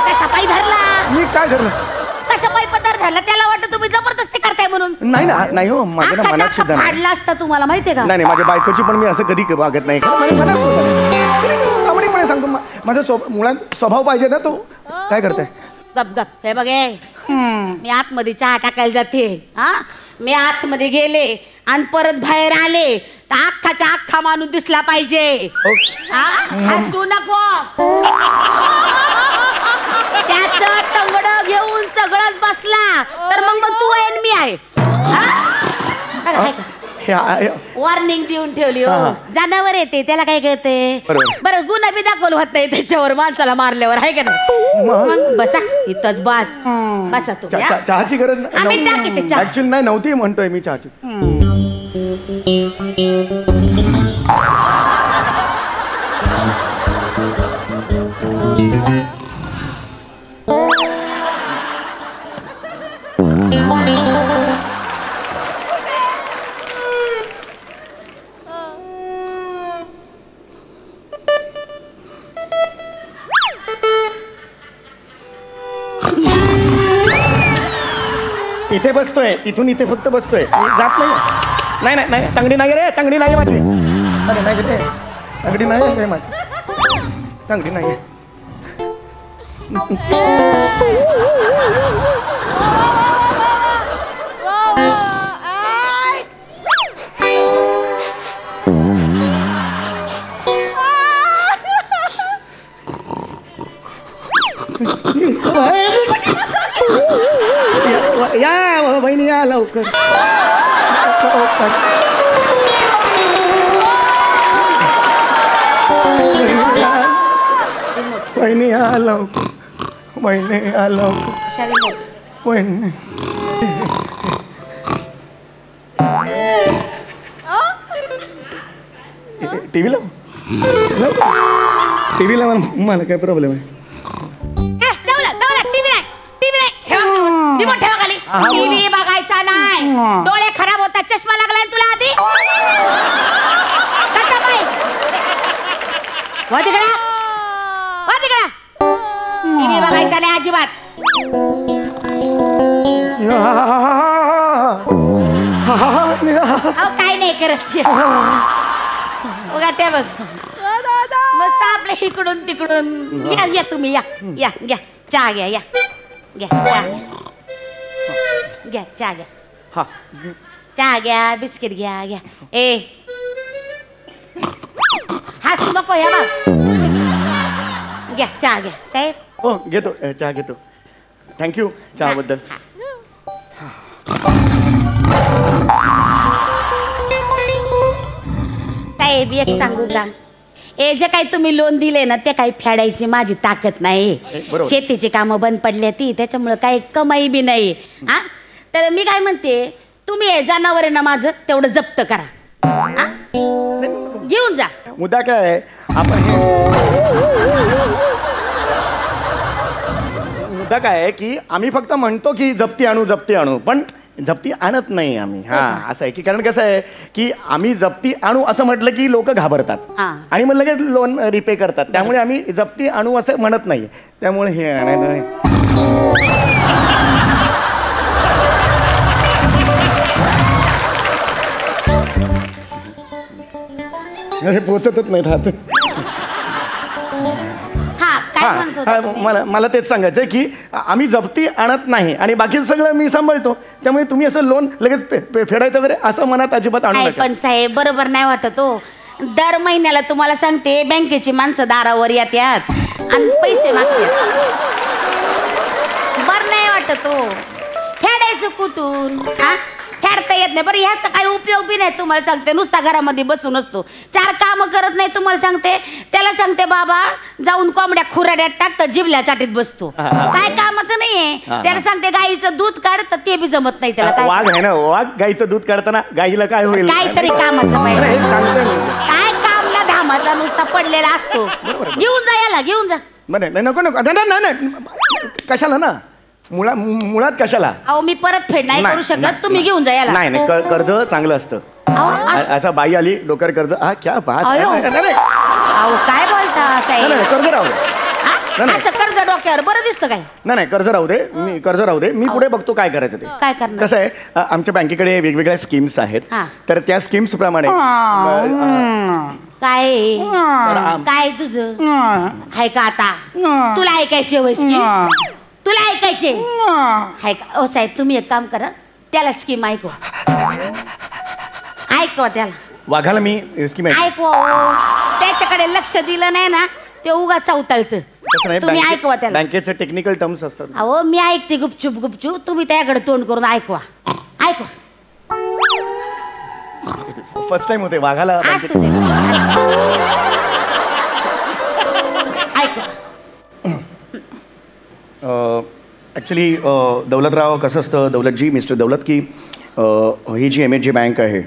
कसा पाय धरला. मी काय धरलं कसा पाय पदार्थ धरला त्याला वाटतं तुम्ही जबरदस्ती करताय म्हणून. नाही हो माझ्या मनात सुद्धा फाडला असता तुम्हाला माहितीये का. नाही माझ्या बायकोची पण मी असं कधी वागत नाही. प्रामाणिकपणे सांगतो माझा मुळात स्वभाव पाहिजे ना तो. काय करताय. गप गप हे बघे मी आतमध्ये चहा टाकायला जाते. मी आतमध्ये गेले आणि परत बाहेर आले तर अख्खाच्या अख्खा माणूस दिसला पाहिजे. हसू नको. त्याचं तंगड घेऊन सगळंच बसला तर मग तू आहे मी आहे. वॉर्निंग देऊन ठेवली हो. जनावर येते त्याला काय कळते. बरं गुन्हा बी दाखवलं होत नाही त्याच्यावर माणसाला मारल्यावर आहे का नाही. मग बसा इथंच बस बसा तुम्ही. चहाची गरज आम्ही टाकीते चहा. ऍक्च्युअली नाही नव्हती म्हणतोय मी चहाची. इथे बसतोय, इथून इथे फक्त बसतोय, जात नाही. नाही नाही, तंगडी नाही रे, तंगडी नाही माझी. अरे नाही रे, तंगडी नाही रे माझी, तंगडी नाही. या बहिणी या लवकर. बहिणी या लवकर, बहिणी या लवकर, बहिणी. टीव्ही लाव, टीव्ही लावा, मला काय प्रॉब्लेम आहे. टीव्ही बघायचा नाही, डोळे खराब होतात. चष्मा लागलाय तुला आधी. टीव्ही बघायचा नाही अजिबात. काय नाही करत बघा ते बघ मस्त आपल्या इकडून तिकडून. या या तुम्ही या या घ्या चहा घ्या, या घ्या चहा घ्या, चहा घ्या, चहा घ्या, बिस्किट घ्या, घ्या. ए हात नको या बा. घ्या चहा घ्या साहेब. हो घेतो, चहा घेतो. थँक्यू चहाबद्दल. साहेब एक सांगू का, हे जे काही तुम्ही लोन दिले ना ते काही फेडायची माझी ताकद नाही. शेतीची कामं बंद पडली ती, त्याच्यामुळे काही कमाई बी नाही. हा तर मी काय म्हणते, तुम्ही हे जनावर आहे ना माझं तेवढं जप्त करा, घेऊन जा. मुद्दा काय आहे, आपण मुद्दा काय आहे की आम्ही फक्त म्हणतो की जप्ती आणू, जप्ती आणू, पण जप्ती आणत नाही आम्ही. हा असं आहे की, कारण कसं आहे की आम्ही जप्ती आणू असं म्हटलं की लोक घाबरतात आणि मग लगेच लोन रिपे करतात. त्यामुळे आम्ही जप्ती आणू असं म्हणत नाही. त्यामुळे हे हे पोचतच नाही राहत. मला तेच सांगायचं की आम्ही जप्ती आणत नाही आणि बाकीचं सगळं मी सांभाळतो. त्यामुळे तुम्ही असं लोन लगेच फेडायचं वगैरे असं मनात अजिबात आणू नका. पण साहेब बरोबर नाही वाटत हो. दर महिन्याला तुम्हाला सांगते बँकेची माणसं दारावर येतात आणि पैसे मागतात. बरं नाही वाटत हो. फेडायचं कुठून? फेडता येत नाही. बरं ह्याचा काही उपयोग बी नाही. तुम्हाला सांगते नुसता घरामध्ये बसून असतो, 4 कामं करत नाही. तुम्हाला सांगते, त्याला सांगते बाबा जाऊन कोंबड्या खुराड्यात टाकतं, जिबल्या चाटीत बसतो. काय कामाचं नाहीये. त्याला सांगते गाईचं दूध काढ, तर ते बी जमत नाही त्याला. वाघ आहे ना, वाघ गाईचं दूध काढताना गाईला काय होईल? काहीतरी कामाचं पाहिजे. काय कामला धामाचा नुसता पडलेला असतो. घेऊन जा याला, घेऊन जा. नाही नको नको, कशाला ना, मुळात कशाला. अहो मी परत फेड नाही करू शकत, तुम्ही घेऊन जा याला. नाही कर्ज चांगलं असतं. असा बाई आली डोक्यावर कर्ज, हा क्या बात. अहो काय बोलता साहेब, कर्ज राहू दे. असं कर्ज डोक्यावर बरं दिसतं काय? नाही कर्ज राहू दे, मी कर्ज राहू दे, मी पुढे बघतो काय करायचं ते. काय करणार? कसं आहे, आमच्या बँकेकडे वेगवेगळ्या स्कीम्स आहेत. तर त्या स्कीम्स प्रमाणे काय काय तुझं आहे का आता? तुला ऐकायचे वय स्कीम? तुला ऐकायचे आहे का? ओ साहेब तुम्ही एक काम करा, त्याला स्कीम ऐकवा. ऐकवा त्याला. वाघाला मी स्कीम ऐकवा. त्याच्याकडे लक्ष दिलं नाही ना ते उगा चौताळतं. तुम्ही ऐकवा त्याला. बँकेचे टेक्निकल टर्म्स असतात. अहो मी ऐकते गुपचूप गुपचूप, तुम्ही त्याकडे तोंड करून ऐकवा. ऐकवा. फर्स्ट टाइम होते वाघाला. ॲक्च्युली दौलतराव कसं असतं, दौलतजी, मिस्टर दौलत, की ही जी MHJ बँक आहे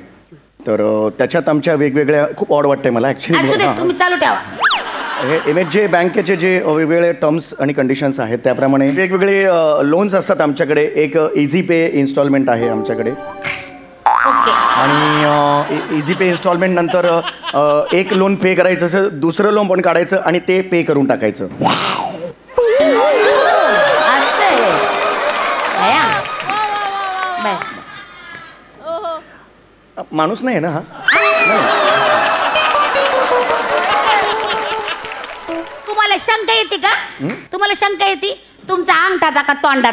तर त्याच्यात आमच्या वेगवेगळ्या खूप ऑड वाटतंय मला ॲक्च्युली. तुम्ही चालू ठेवा. हे MHJ बँकेचे जे वेगवेगळे टर्म्स आणि कंडिशन्स आहेत त्याप्रमाणे वेगवेगळे लोन्स असतात आमच्याकडे. एक इझी पे इन्स्टॉलमेंट आहे आमच्याकडे आणि इझी पे इन्स्टॉलमेंट नंतर एक लोन पे करायचं असं, दुसरं लोन पण काढायचं आणि ते पे करून टाकायचं. माणूस नाही ना हा? तुम्हाला शंका येते का? तुम्हाला शंका येते? तुमचा अंगठा दाखा तोंडात,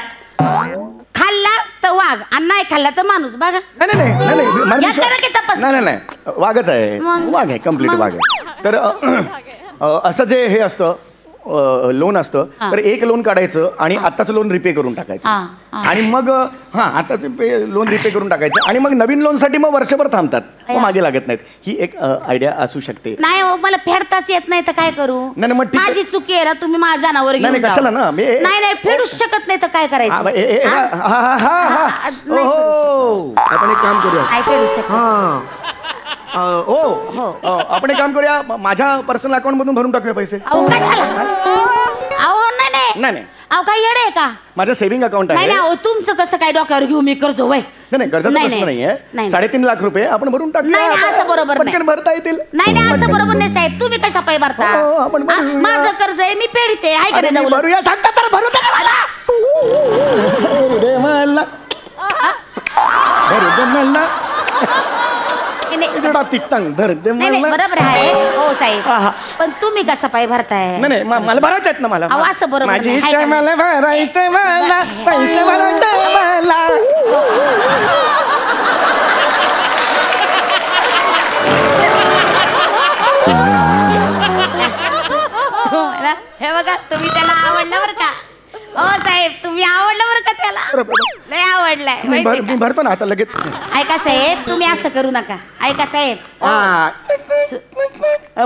खाल्ला तर वाघ आणि नाही खाल्ला तर माणूस. बघा नाही नाही नाही नाही मला यात करा की तपास. नाही नाही नाही वाघच आहे, मग? वाघ आहे, कम्प्लीट वाघ आहे. तर असं जे हे असतं लोन असतं, तर एक लोन काढायचं आणि आत्ताचं लोन रिपे करून टाकायचं, आणि मग आताचं लोन रिपे करून टाकायचं, आणि मग नवीन लोनसाठी मग वर्षभर थांबतात, मग मागे लागत नाहीत. ही एक आयडिया असू शकते. नाही हो, मला फेडताच येत नाही तर काय करू? नाही, मग ठीक आहे. माझी चुकी आहे ना, तुम्ही माझ्या जनावर नाही नाही, कशाला ना मी नाही नाही फेडूच शकत नाही तर काय करायचं? आपण एक काम करूया. काय फेडू शकत? आपण एक काम करूया, माझ्या पर्सनल अकाउंट मधून भरून टाकूया पैसे. अहो कशाला? अहो नाही नाही नाही नाही, अहो काय येडे आहे का? माझं सेव्हिंग अकाउंट नाही आहे. नाही, अहो तुमचं कसं काय डोक्यावर घेऊ मी कर्ज? वय नाही कर्जाचा नाही, प्रश्न नाही. नाहीये. नाही. 3.5 लाख रुपये आपण भरून टाकूया. नाही, नाही, असं बरोबर नाही. पटकन भरता येतील. नाही नाही, असं बरोबर नाही साहेब. तुम्ही कशा पायी भरता? हो, आपण भरूया. माझं कर्ज आहे, मी फेडते. आहे का अरे, नाही? मी जाऊ भरूया सांगता तर भरू दे मला. भरू दे मला. इकडं तित्तंग धर दे नाही नाही, मला. बरोबर आहे हो साहेब, हा. पण तुम्ही कसा पायी भरताय? नाही नाही, मला भरायचं आहेत ना मला. अहो, असं बरोबर माझी नाही. इच्छा आहे, हाय का मला भरायचं मला, पैसे भरायचं मला. हो ना? हे बघा, तुम्ही त्याला आवडलं बरं का? हो साहेब, तुम्ही आवडलं बरं का त्याला? लय आवडलाय माहितीये मी भरतो ना आता लगेच. का? ऐका साहेब, तुम्ही असं करू नका. ऐका साहेब,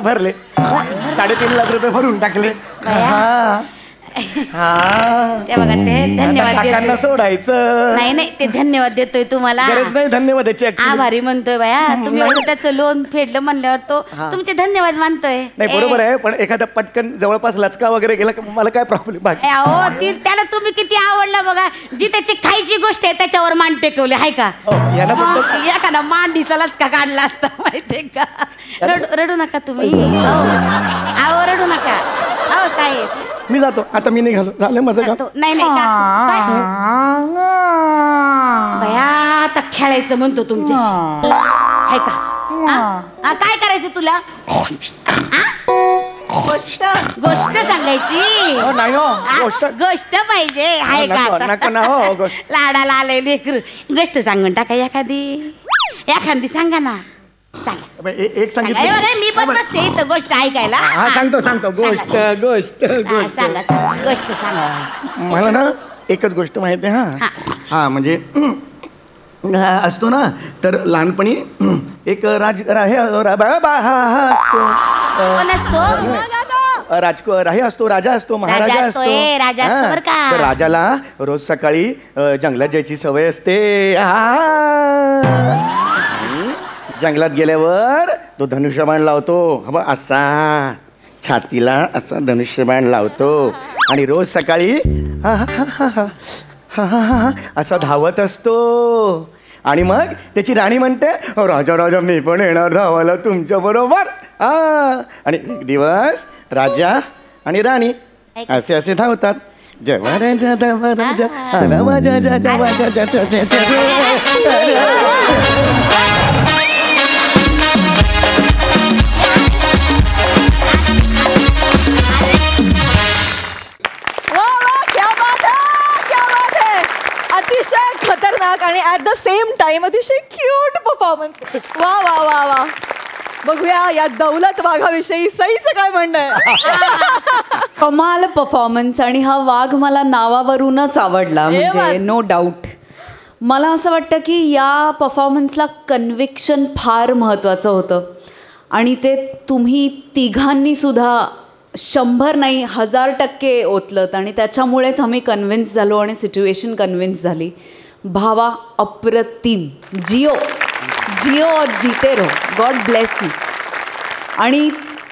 भरले 3.5 लाख रुपये भरून टाकले. बया. ते बघा, ते धन्यवाद काकांना देतोय. सोडायचं. नाही नाही, ते धन्यवाद देतोय तुम्हाला. गरज नाही धन्यवादाची actually. आभारी म्हणतोय बाया. तुम्ही एवढं त्याचं लोन फेडलं म्हणल्यावर तो तुमचे धन्यवाद मानतोय. नाही बरोबर आहे, पण एखादा पटकन जवळपास लचका वगैरे गेला का मला काय प्रॉब्लेम बाकी. अहो त्याला तुम्ही किती आवडला बघा. जी त्याची खायची गोष्ट आहे त्याच्यावर मान टेकवली आहे का? एखादा मांडीचा लचका काढला असता माहितीये का? रडू नका तुम्ही. अहो रडू नका. हो साहेब, मी जातो आता, मी निघालो, झालं माझं काम. नाही नाही बया, आता खेळायचं म्हणतो तुमच्याशी. आहे का? काय करायचं तुला? गोष्ट सांगायची. नाही हो, गोष्ट पाहिजे आहे का? नको ना हो, गोष्ट. लाडाला आलंय लेकरू. गोष्ट सांगून टाका एखादी सांगा ना. सांगा. एक सांगितलं. मी पण बसते इथं गोष्ट ऐकायला. हा सांगतो गोष्ट गोष्ट गोष्ट सांगा गोष्ट सांगा. मला ना एकच गोष्ट माहिती आहे. हा म्हणजे असतो ना, तर लहानपणी एक हे असतो, राजा असतो, महाराजा असतो. तर राजाला रोज सकाळी जंगलात जायची सवय असते. जंगलात गेल्यावर तो धनुष्यबाण लावतो. असा छातीला असा धनुष्यबाण लावतो आणि रोज सकाळी असा धावत असतो. आणि मग त्याची राणी म्हणते, राजा राजा मी पण येणार धावायला तुमच्या बरोबर. आणि एक दिवस राजा आणि राणी असे असे धावतात. जवा राजा दवा राजा आला राजा दवा अतिशय खतरनाक आणि ऍट द सेम टाइम अतिशय क्यूट परफॉर्मन्स. वा वा वा वा. बघूया या दौलत वाघाविषयी सईचं काय म्हणणं आहे. कमाल परफॉर्मन्स. आणि हा वाघ मला नावावरूनच आवडला, म्हणजे नो डाऊट. मला असं वाटतं की या परफॉर्मन्सला कन्व्हिक्शन फार महत्त्वाचं होतं, आणि ते तुम्ही तिघांनी सुद्धा 100 नाही 1000% ओतलत, आणि त्याच्यामुळेच आम्ही कन्व्हिन्स झालो आणि सिच्युएशन कन्व्हिन्स झाली. भावा अप्रतिम. जिओ और जीते रहो. God bless you. आणि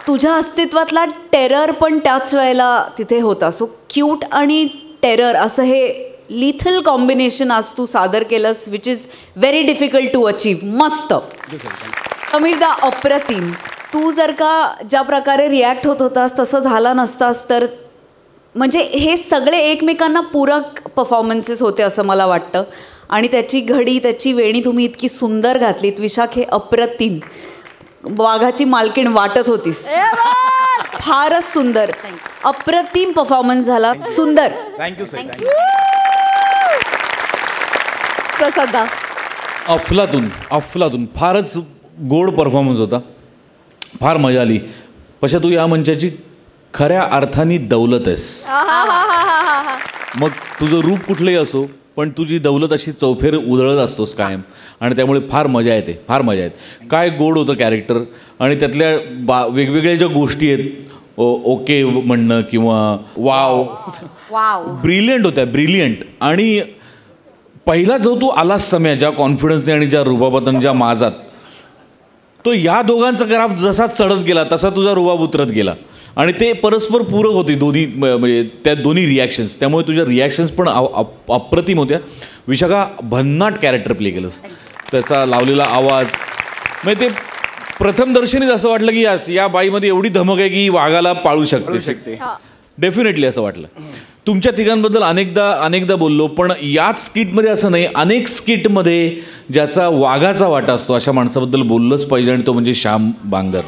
तुझ्या अस्तित्वातला टेरर पण त्याच वेळेला तिथे होता. सो क्यूट आणि टेरर असं हे लिथल कॉम्बिनेशन आज तू सादर केलंस, which is very difficult to achieve. मस्त. अमिरदा अप्रतिम. तू जर का ज्या प्रकारे रिॲक्ट होत होतास तसं झाला नसतास तर म्हणजे हे सगळे एकमेकांना पूरक परफॉर्मन्सेस होते असं मला वाटतं. आणि त्याची घडी, त्याची वेणी तुम्ही इतकी सुंदर घातलीत. विशाख, हे अप्रतिम. वाघाची मालकीण वाटत होतीस. फारच सुंदर, अप्रतिम परफॉर्मन्स झाला. सुंदर. Thank you sir. प्रसादा. अफलातून फारच गोड परफॉर्मन्स होता. फार मजा आली. पशा, तू या मंचाची खऱ्या अर्थाने दौलत आहेस. मग तुझं रूप कुठलंही असो, पण तुझी दौलत अशी चौफेर उधळत असतोस कायम. आणि त्यामुळे फार मजा येते. काय गोड होतं कॅरेक्टर. आणि त्यातल्या वेगवेगळ्या ज्या गोष्टी आहेत, ओके म्हणणं किंवा वाव, ब्रिलियंट होत्या, ब्रिलियंट. आणि पहिला जो तू आलास सम्या, ज्या कॉन्फिडन्सने आणि ज्या रुबाबात आणि ज्या माजात, तो या दोघांचा ग्राफ जसा चढत गेला तसा तुझा रुबाब उतरत गेला. आणि ते परस्पर पूरक होती दोन्ही, म्हणजे त्या दोन्ही रिॲक्शन्स. त्यामुळे तुझ्या रिॲक्शन्स पण अप्रतिम होत्या. विशाखा, भन्नाट कॅरेक्टर प्ले केलंस. त्याचा लावलेला आवाज, म्हणजे ते प्रथम दर्शनीच असं वाटलं की या बाईमध्ये एवढी धमक आहे की वाघाला पाळू शकते. डेफिनेटली असं वाटलं. तुमच्या तिघांबद्दल अनेकदा बोललो, पण याच स्किटमध्ये असं नाही, अनेक स्किटमध्ये ज्याचा वाघाचा वाटा असतो अशा माणसाबद्दल बोललंच पाहिजे, आणि तो म्हणजे श्याम बांगर.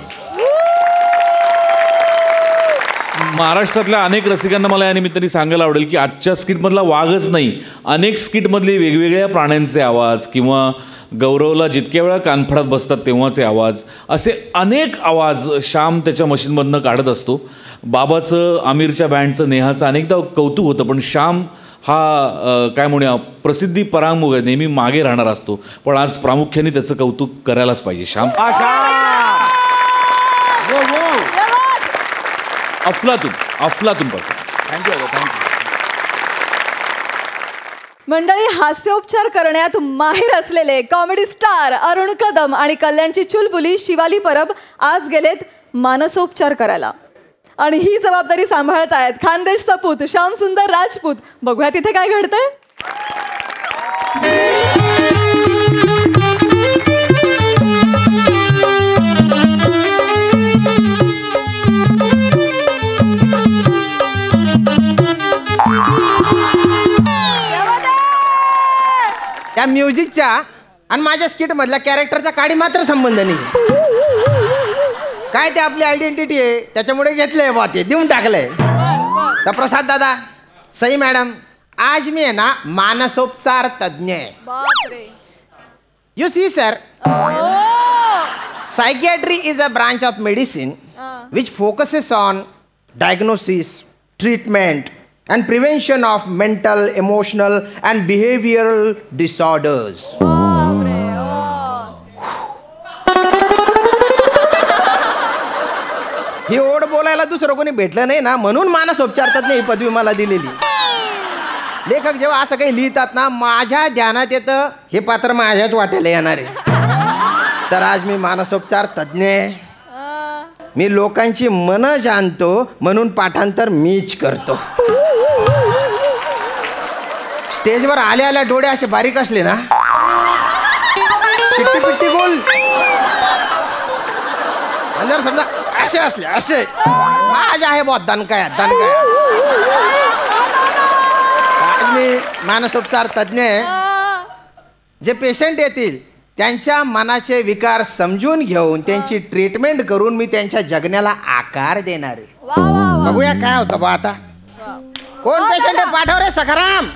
महाराष्ट्रातल्या अनेक रसिकांना मला या निमित्ताने सांगायला आवडेल की आजच्या स्किटमधला वाघच नाही, अनेक स्किटमधले वेगवेगळ्या प्राण्यांचे आवाज, किंवा गौरवला जितक्या वेळा कानफडात बसतात तेव्हाचे आवाज, असे अनेक आवाज श्याम त्याच्या मशीनमधनं काढत असतो. बाबाचं, आमिरच्या बँडचं, नेहाचं अनेकदा कौतुक होतं, पण श्याम हा काय म्हणूया प्रसिद्धी परांगमुख आहे, नेहमी मागे राहणार असतो. पण आज प्रामुख्याने त्याचं कौतुक करायलाच पाहिजे. श्याम अफलातून थँक्यू. मंडळी, हास्योपचार करण्यात माहिर असलेले कॉमेडी स्टार अरुण कदम आणि कल्याणची चुलबुली शिवाली परब आज गेलेत मानसोपचार करायला. आणि ही जबाबदारी सांभाळत आहेत खानदेश सपूत श्याम सुंदर राजपूत. बघूया तिथे काय घडतंय. त्या म्युझिकच्या आणि माझ्या स्किट मधल्या कॅरेक्टरचा काडी मात्र संबंध नाही. काय ते आपली आयडेंटिटी आहे, त्याच्यामुळे घेतलंय बा, ते देऊन टाकलंय. तर प्रसाद दादा, सई मॅडम, आज मी आहे ना मानसोपचार तज्ञ आहे. You see sir, psychiatry is a branch of medicine which focuses on diagnosis, treatment and prevention of mental, emotional and behavioral disorders. ही ओढ बोलायला दुसरं कोणी भेटलं नाही ना, म्हणून मानसोपचार तज्ञ ही पदवी मला दिलेली. लेखक जेव्हा असं काही लिहितात ना, माझ्या ध्यानात येतं हे पात्र माझ्याच वाटेला येणार आहे. तर आज मी मानसोपचार तज्ञ आहे. मी लोकांची मनं जाणतो, म्हणून पाठांतर मीच करतो. स्टेजवर आल्या डोळे असे बारीक असले ना, पिट्टी पिट्टी बोल, जर समजा असे असले, असे माझ्या आहे बॉ दणकाय. आज मी मानसोपचार तज्ञ आहे. जे पेशंट येतील त्यांच्या मनाचे विकार समजून घेऊन त्यांची ट्रीटमेंट करून मी त्यांच्या जगण्याला आकार देणार आहे. बघूया काय होतं बा आता. कोण पेशंट आहे, पाठव रे Sakharam.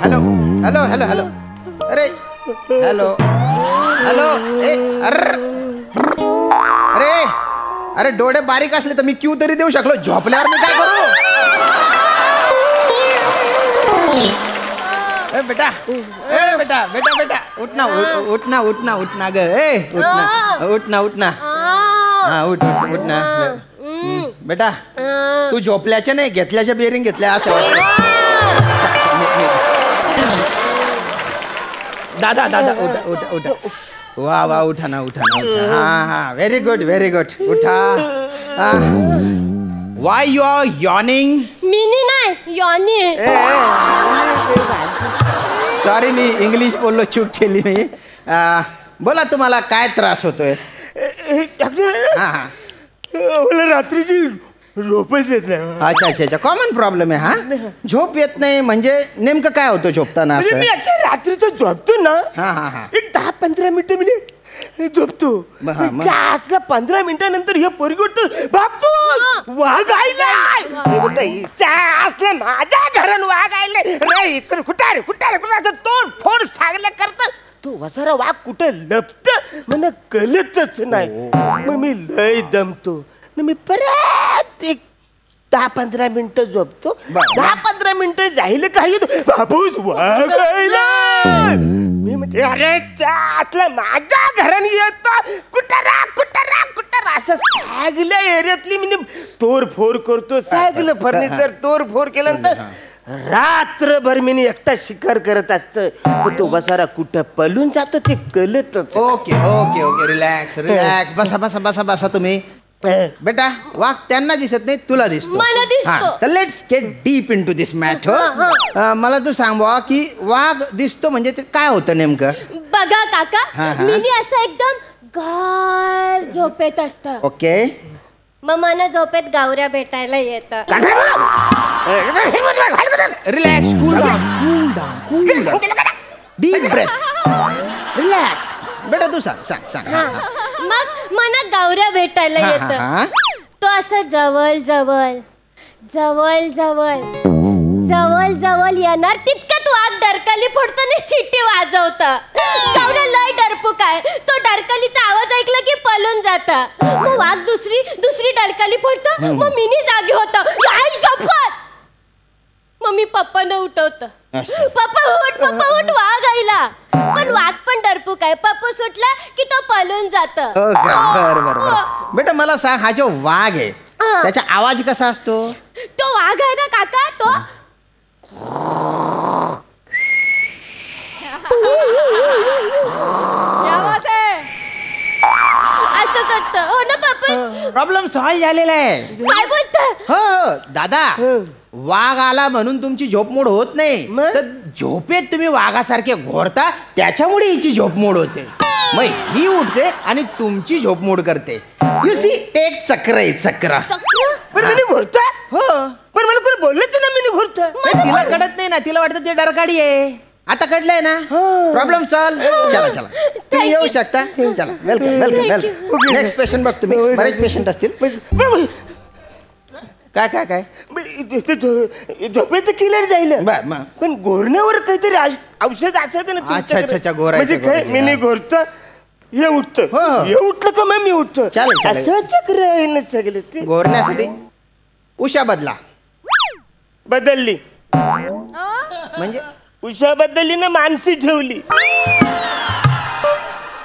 Hello hello hello hello, अरे हॅलो हॅलो, अरे अरे डोळे बारीक असले तर मी क्यू तरी देऊ शकलो, झोपल्यावर मी काय करू. बेटा बेटा बेटा बेटा उठना उठना उठना उठना ग, उठना उठना, हा उठ उठना बेटा. तू झोपल्याच्या नाही, घेतल्याच्या बेरिंग घेतल्या असं वाटतं. दादा दादा उठा उठा उठा. वा वा, उठा ना उठा ना उठा. हा हा, व्हेरी गुड व्हेरी गुड, उठा. Why you are yawning? मिनी नाही, यॉनी. सॉरी मी इंग्लिश बोललो, चूक केली मी. बोला तुम्हाला काय त्रास होतोय? हां हां. मला रात्रीची झोपच येत नाही. अच्छा अच्छा अच्छा, कॉमन प्रॉब्लेम आहे हा. झोप येत नाही म्हणजे नेमकं काय होतं झोपताना म्हणजे असं? मी असं रात्रीचं झोपतो ना, हां हां हां. एक 10-15 मिनिटं मी झोपतो. हां, मग? असला 15 मिनिटानंतर हे पोरगी उठतो, बापू वाघ आयलाय. मी बोलतो, "हिच्या असलं माझ्या घरात वाघ आयलाय रे, इकडे कुठे रे कुठे रे कुठे?" असं तोड फोड सांगलं करत तो वसारा वाघ कुठे लपत मला कळतच नाही. मग मी लय दमतो. मी परत एक 10-15 मिनिटं झोपतो. 10-15 मिनिटं जाईल काही बापूस वाघ आयलाय. मी म्हणजे अरे आतला माझ्या घराने येतो, कुठं रा कुठं रा कुठं रा असं सगळ्या एरियातली मी तोडफोड करतो. सगळं फर्निचर तोडफोड केल्यानंतर रात्रभर मी एकटा शिकार करत असतं. तो बसारा कुठं पळून जातो ते कळतच. Okay okay okay, relax relax. बसा बसा बसा बसा तुम्ही. बेटा वाघ त्यांना दिसत नाही, तुला दिसतो. मला दिसतो. हां, तर let's get deep into this matter. मला तू सांग बुवा की वाघ दिसतो म्हणजे ते काय होतं नेमकं? बघा काका, हा, हा. मी असं एकदम गाढ झोपेत असतं. ओके. मग मला झोपेत गावऱ्या भेटायला येतं. Relax, cool down, cool down. Deep breath, relax. बेटा तू सांग सांग सांग. हां, हां. मग मला गावऱ्या भेटायला हां, येतं. हां. तो असं जवळ जवळ जवळ जवळ जवळ जवळ येणार तितकं तू आग डरकाली फोडतो आणि शिट्टी वाजवतं. गावऱ्या लय डरपूक आहे. तो डरकालीचा आवाज ऐकला की पळून जाता. मग वाघ दुसरी डरकाली फोडतो. मग मिनी जागी होतं. आई शपथ. मग मी पप्पानं उठवतं. पप्पा उठ वाघ आईला. पण वाघ पण डरपूक आहे. पप्पू सुटला की तो पळून जात. ओके, बर बर बर. बेटा मला सांग, हा जो वाघ आहे त्याचा आवाज कसा असतो? तो वाघ आहे ना काका, तो असं करतं. हो ना पप्पा? प्रॉब्लेम सॉल्व्ह झालेला आहे. काय बोलतं? हो दादा, वाघ आला म्हणून तुमची झोपमोड होत नाही, तर झोपेत तुम्ही वाघासारखे घोरता, त्याच्यामुळे हिची झोपमोड होते. मग ही उठते आणि तुमची झोपमोड करते. यू सी, ते एक चक्र आहे, चक्र. पण मी घोरतो. हो, पण मला कोणी बोललंच ना मी घोरतो. तिला कळत नाही ना, तिला वाटतं ते डरकाडी आहे. आता कळलंय ना, प्रॉब्लेम सॉल्व्ह. चला चला, तुम्ही येऊ शकता. चला, welcome welcome welcome. Next patient बघ तुम्ही, बरेच पेशंट असतील. काय काय काय झोपेचं क्लिअर जाईल. बर, मग. पण गोरण्यावर काहीतरी औषध असं का ना? अच्छा अच्छा अच्छा, गोरायचं, म्हणजे काय, मी नाही घोरतो, हे उठतं. हो, हो. हे उठलं का मग मी उठतो. चालेल, चालेल. असं चक्र आहे ना सगळं ते. गोरण्यासाठी उषा बदला. बदलली म्हणजे उषा बदलली ना, मानसी ठेवली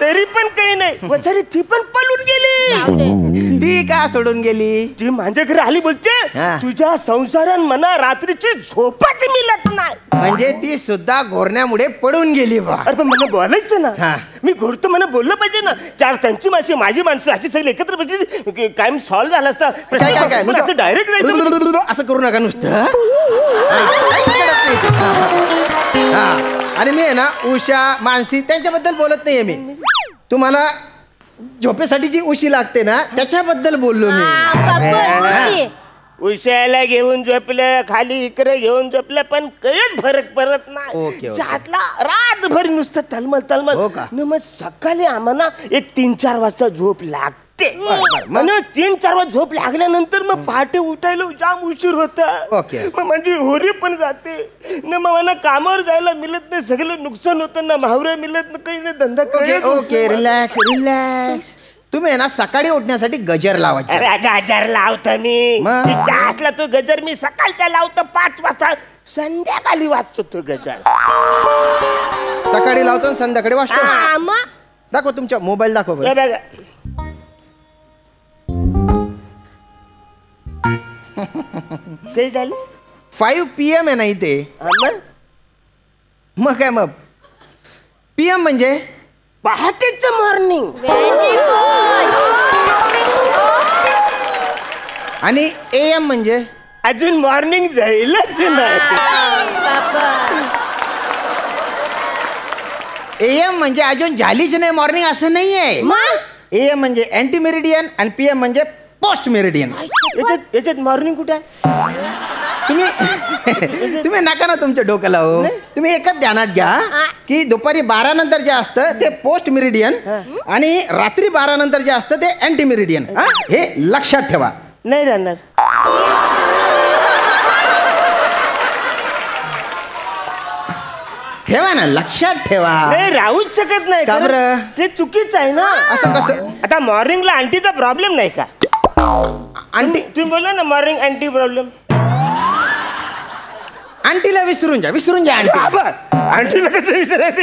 तरी पण काही नाही. वसारी ती पण पळून गेली. ती का सोडून गेली? ती माझ्या घरी आली, बोलते हा. तुझ्या संसारात मला रात्रीची झोपच मिळत नाही. म्हणजे ती सुद्धा घोरण्यामुळे पडून गेली बा. अरे पण मला बोलायचं हा. ना, मी घोरतो, मला बोललं पाहिजे ना. चार त्यांची माणसं माझी माणसं अशी सगळी एकत्र पाहिजे, कायम सॉल्व्ह झाला असता. काय काय काय पण असं डायरेक्ट जायचं असं करू नका नुसतं. हा. आणि मी आहे ना, उषा मानसी त्यांच्याबद्दल बोलत नाहीये मी. तुम्हाला झोपेसाठी जी उशी लागते ना, त्याच्याबद्दल बोललो मी. उशाला घेऊन झोपलं, खाली इकडे घेऊन झोपलं, पण काहीच फरक पडत नाही. Okay, okay. जातला रातभर नुसतं तलमल तलमल. हो का? न मग सकाळी आम्हाला एक 3-4 वाजता झोप लागते. बरं. म्हणून 3-4 वाजता झोप लागल्यानंतर मग पहाटे उठायला जाम उशीर होता. ओके. मग माझी होरी पण जाते न, मग मला कामावर जायला मिळत नाही, सगळं नुकसान होतं ना, महावऱ्या मिळत ना, काही नाही, धंदा ओके काही ओके, रिलॅक्स रिलॅक्स. तुम्ही आहे ना सकाळी उठण्यासाठी गजर लावायचे. अरे गजर लावतो मी. मग? असला तो गजर मी सकाळचा लावतो 5 वाजता, संध्याकाळी वाचतो तो गजर. सकाळी लावतो आणि संध्याकाळी वाजतो. हा, मग दाखवा तुमच्या मोबाईल, दाखवा बरं. हे बघा. काही झालं 5 PM आहे ना इथे. मग काय, मग PM म्हणजे पहाटेचं मॉर्निंग. Very good. आणि AM म्हणजे अजून मॉर्निंग जाईलच नाही. AM म्हणजे अजून झालीच नाही मॉर्निंग असं नाहीये. AM म्हणजे अँटी मेरिडियन आणि PM म्हणजे पोस्ट मेरिडियन. याच्यात मॉर्निंग कुठे आहे? तुम्ही नका ना तुमच्या डोक्याला हो. तुम्ही एकच ध्यानात घ्या की दुपारी 12 नंतर जे असतं ते पोस्ट मेरिडियन आणि रात्री 12 नंतर जे असतं ते अँटी मेरिडियन. हे लक्षात ठेवा. नाही राहणार. ठेवा ना, लक्षात ठेवा. नाही राहूच शकत नाही. का बरं? ते चुकीचं आहे ना. असं कसं? आता मॉर्निंगला आंटीचा प्रॉब्लेम नाही का? आंटी तुम्ही बोलला ना मॉर्निंग अँटी प्रॉब्लेम. आंटीला विसरून जा, विसरून जा आंटी. आंटीला कसं विसरायचं?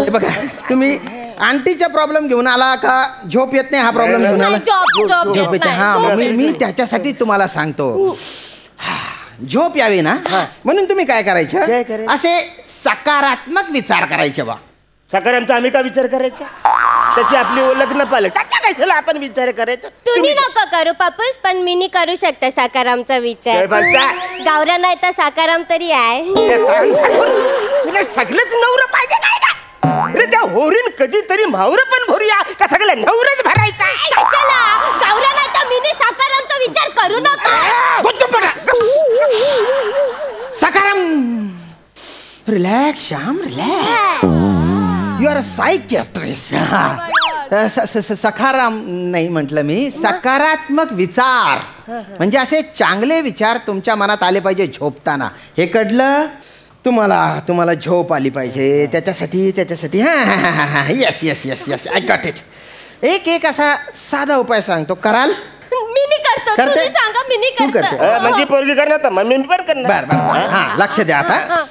हे बघा, तुम्ही आंटीचा प्रॉब्लेम घेऊन आला का झोप येत नाही हा प्रॉब्लेम घेऊन आला? झोप येते. हा मग मी त्याच्यासाठी तुम्हाला सांगतो, झोप यावी ना म्हणून तुम्ही काय करायचं, असे सकारात्मक विचार करायचे बा. सकारात्मक आम्ही का विचार करायचा? त्याची आपली ओळख न पाहिलं कशाला आपण विचार करायचा? तुम्ही नको करू पापूस, पण मी नाही करू शकते सकारामचा विचार. गावरा नाही तर सकाराम तरी आहे. तुला सगळंच नवरं पाहिजे काय का? अरे त्या होरीन कधीतरी मावरं पण भरूया का सगळं नवरच भरायचा? चला गावरा नाही तर मी नाही सकारामचा विचार करू नका. Sakaram. Relax Shyam, relax. You are a psychiatrist. Sakaram नाही म्हटलं मी, सकारात्मक विचार म्हणजे असे चांगले विचार तुमच्या मनात आले पाहिजे झोपताना. हे कळलं तुम्हाला झोप आली पाहिजे. त्याच्यासाठी हा yes yes yes yes I got it. एक असा साधा उपाय सांगतो, कराल? मी नाही करतो. तुम्ही सांगा, मी नाही करतो. म्हणजे पोरगी करणार तर मग मी पण करणार. बर हा लक्ष द्या.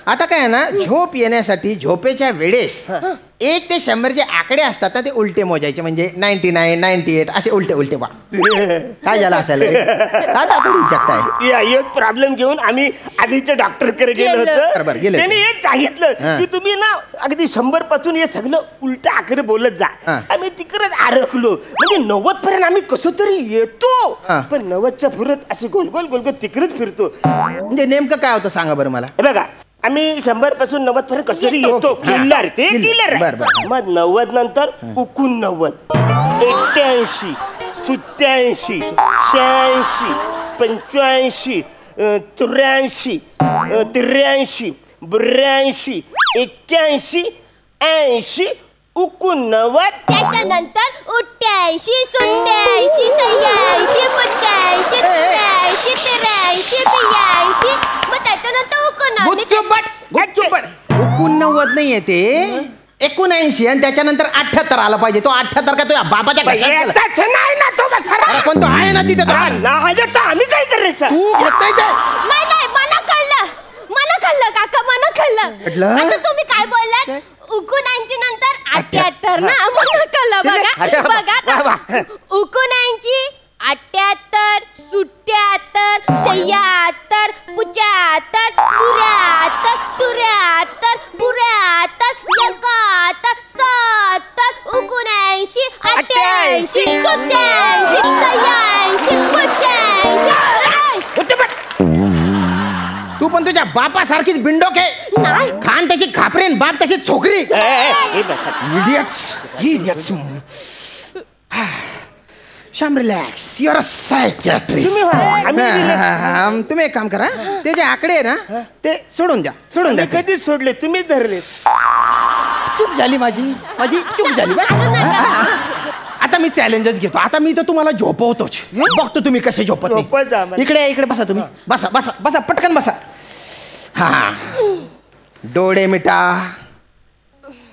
आता काय आहे ना, झोप येण्यासाठी झोपेच्या वेळेस 1 ते 100 आकडे असतात ना ते उलटे मोजायचे. म्हणजे 99, 98 असे उलटे वा. काय झालं असेल आता थोडी शकताय. एक प्रॉब्लेम घेऊन आम्ही आधीच्या डॉक्टरकडे गेलो होतो. त्यांनी हेच सांगितलं की तुम्ही ना अगदी 100 पासून हे सगळं उलट आकडे बोलत जा. आम्ही तिकडेच अडकलो. म्हणजे 90 पर्यंत आम्ही कसं तरी येतो, पण 90च्या पुरत असे गोल गोल तिकडेच फिरतो. म्हणजे नेमकं काय होतं सांगा बरं मला. बघा, आम्ही 100 पासून 90 पर्यंत कसं तरी येतो. किल्लर ते किल्लर. मग 90 नंतर 89, 88, 87, 86, 85, 84, 83, 82, 81, 80, 89. त्याच्यानंतर 88, 87, 86, 85, 86, 83, 83. मग त्याच्यानंतर 89 नाही येते, 79 आणि त्याच्यानंतर 78 आला पाहिजे. तो 78 का तो बाबाच्या नाही ना तो बसारा. पण तो आहे ना तिथे. आम्ही काय करायचं? तू घेतोय ते. नाही मला कळलं काका, मला कळलं. आता तुम्ही काय बोललात? 79 नंतर 78 ना. मला कळलं. बघा 79, 78, 77, 76, 75, 74, 73, 74, 71, 70, 79, 88, 87, 85. तू पण तुझ्या बापासारखीच बिंडोक आहे. खान तशी खापरेन, बाप तशी छोकरी. Idiots. Shyam relax, you are a psychiatrist. तुम्ही एक काम करा, ते जे आकडे आहे ना ते सोडून द्या. कधीच सोडले, तुम्ही धरले. चूक झाली माझी चूक झाली. आता मी चॅलेंजेस घेतो. आता मी तर तुम्हाला झोपवतोच. बघतो तुम्ही कसे झोपत नाही. इकडे बसा तुम्ही. बसा पटकन बसा. हा डोळे मिटा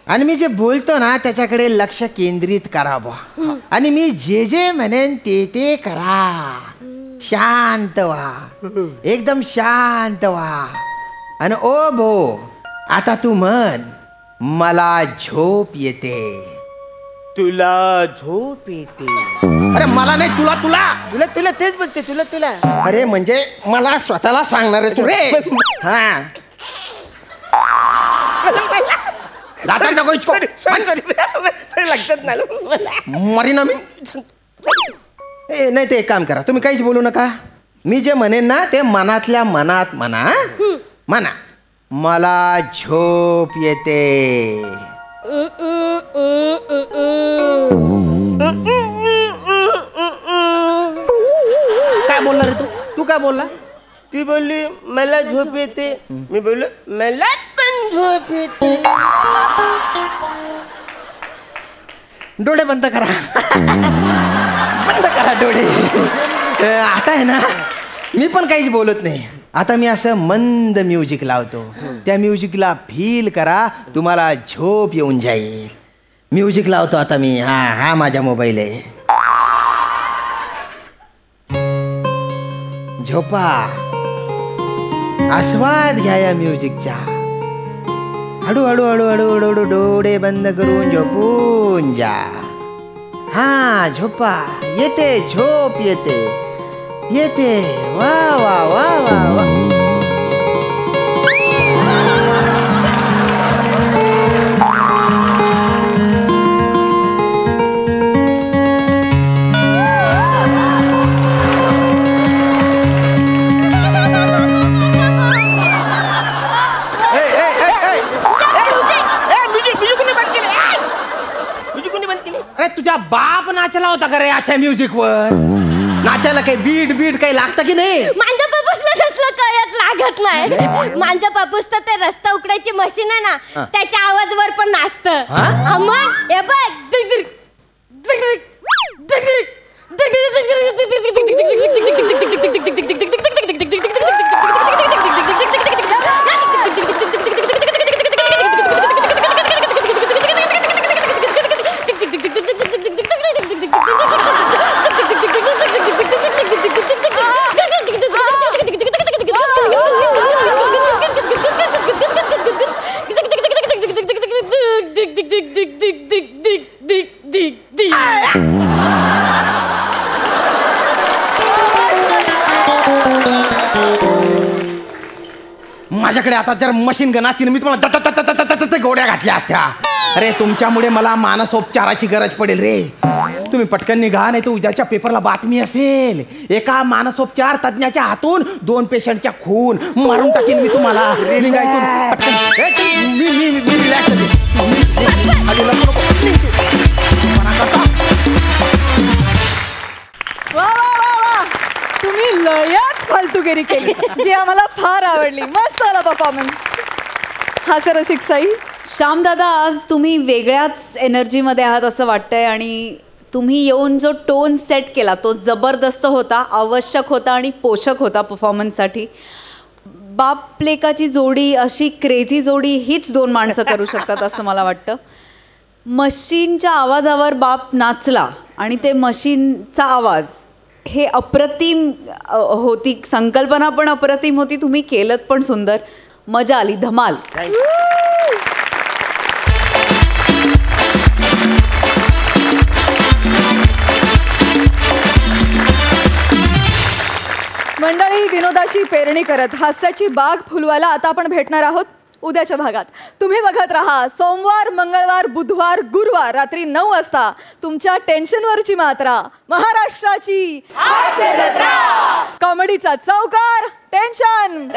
आणि मी जे बोलतो ना त्याच्याकडे लक्ष केंद्रित करावं. आणि मी जे म्हणेन ते करा. शांत व्हा, एकदम शांत व्हा. आणि ओ भो आता तू म्हण, मला झोप येते. तुला झोप येते. अरे मला नाही, तुला तेच बोलते. तुला अरे म्हणजे मला स्वतःला सांगणार आहे तू रे. हा दादा नको लक्षात नाही मरीना मी. नाही ते एक काम करा, तुम्ही काहीच बोलू नका. मी जे म्हणेन ना ते मनातल्या मनात म्हणा. मला झोप येते. काय बोलला रे तू काय बोलला? ती बोलली मला झोप येते. मी बोललो मला पण झोप येते. डोळे बंद करा. बंद करा डोळे. आता आहे ना, मी पण काहीच बोलत नाही. आता मी असं मंद म्युझिक लावतो. त्या म्युझिकला फील करा, तुम्हाला झोप येऊन जाईल. म्युझिक लावतो आता मी. हा माझा मोबाईल आहे. झोपा, आस्वाद घ्या या म्युझिकचा. हळू हळू हळू हळू हळू हळू डोळे बंद करून झोपून जा. हा झोपा. येते झोप, येते येते. वा वा वा वा वा. अरे तुझा बाप नाचला होता का रे अशा म्युझिक वर? नाचायला काही बीट काही लागतं की नाही? माझ्या बापूसला तसलं कळत लागत नाही. माझ्या बापूस तर ते रस्ता उकडायची मशीन आहे ना, त्याच्या आवाजवर पण नाचतं. मग हे बघ, माझ्याकडे आता जर मशीन गन असती मी तुम्हाला गोड्या घातल्या असत्या. अरे तुमच्यामुळे मला मानसोपचाराची गरज पडेल रे. तुम्ही पटकन निघा, नाही तर उद्याच्या पेपरला बातमी असेल. एका मानसोपचार तज्ञाच्या हातून 2 पेशंटच्या खून मारून टाकीन मी तुम्हाला. निघायचं पटकन. मी रिलॅक्स वा वा वा वा, तुम्ही लयच फालतूगिरी केली जी आम्हाला फार आवडली. मस्त आला परफॉर्मन्स. हा सर रसिक साई. श्यामदादा, आज तुम्ही वेगळ्याच एनर्जीमध्ये आहात असं वाटतंय. आणि तुम्ही येऊन जो टोन सेट केला तो जबरदस्त होता, आवश्यक होता आणि पोषक होता परफॉर्मन्ससाठी. बाप लेकाची जोडी, अशी क्रेझी जोडी हीच 2 माणसं करू शकतात असं मला वाटतं. मशीनच्या आवाजावर बाप नाचला आणि ते मशीनचा आवाज हे अप्रतिम होती. संकल्पना पण अप्रतिम होती. तुम्ही केलं पण सुंदर. मजा आली. धमाल. मंडळी, विनोदाची पेरणी करत हास्याची बाग फुलवायला आता आपण भेटणार आहोत उद्याच्या भागात. तुम्ही बघत राहा सोमवार, मंगळवार, बुधवार, गुरुवार रात्री 9 वाजता तुमच्या टेन्शनवरची मात्रा, महाराष्ट्राची कॉमेडीचा चौकार, टेन्शन.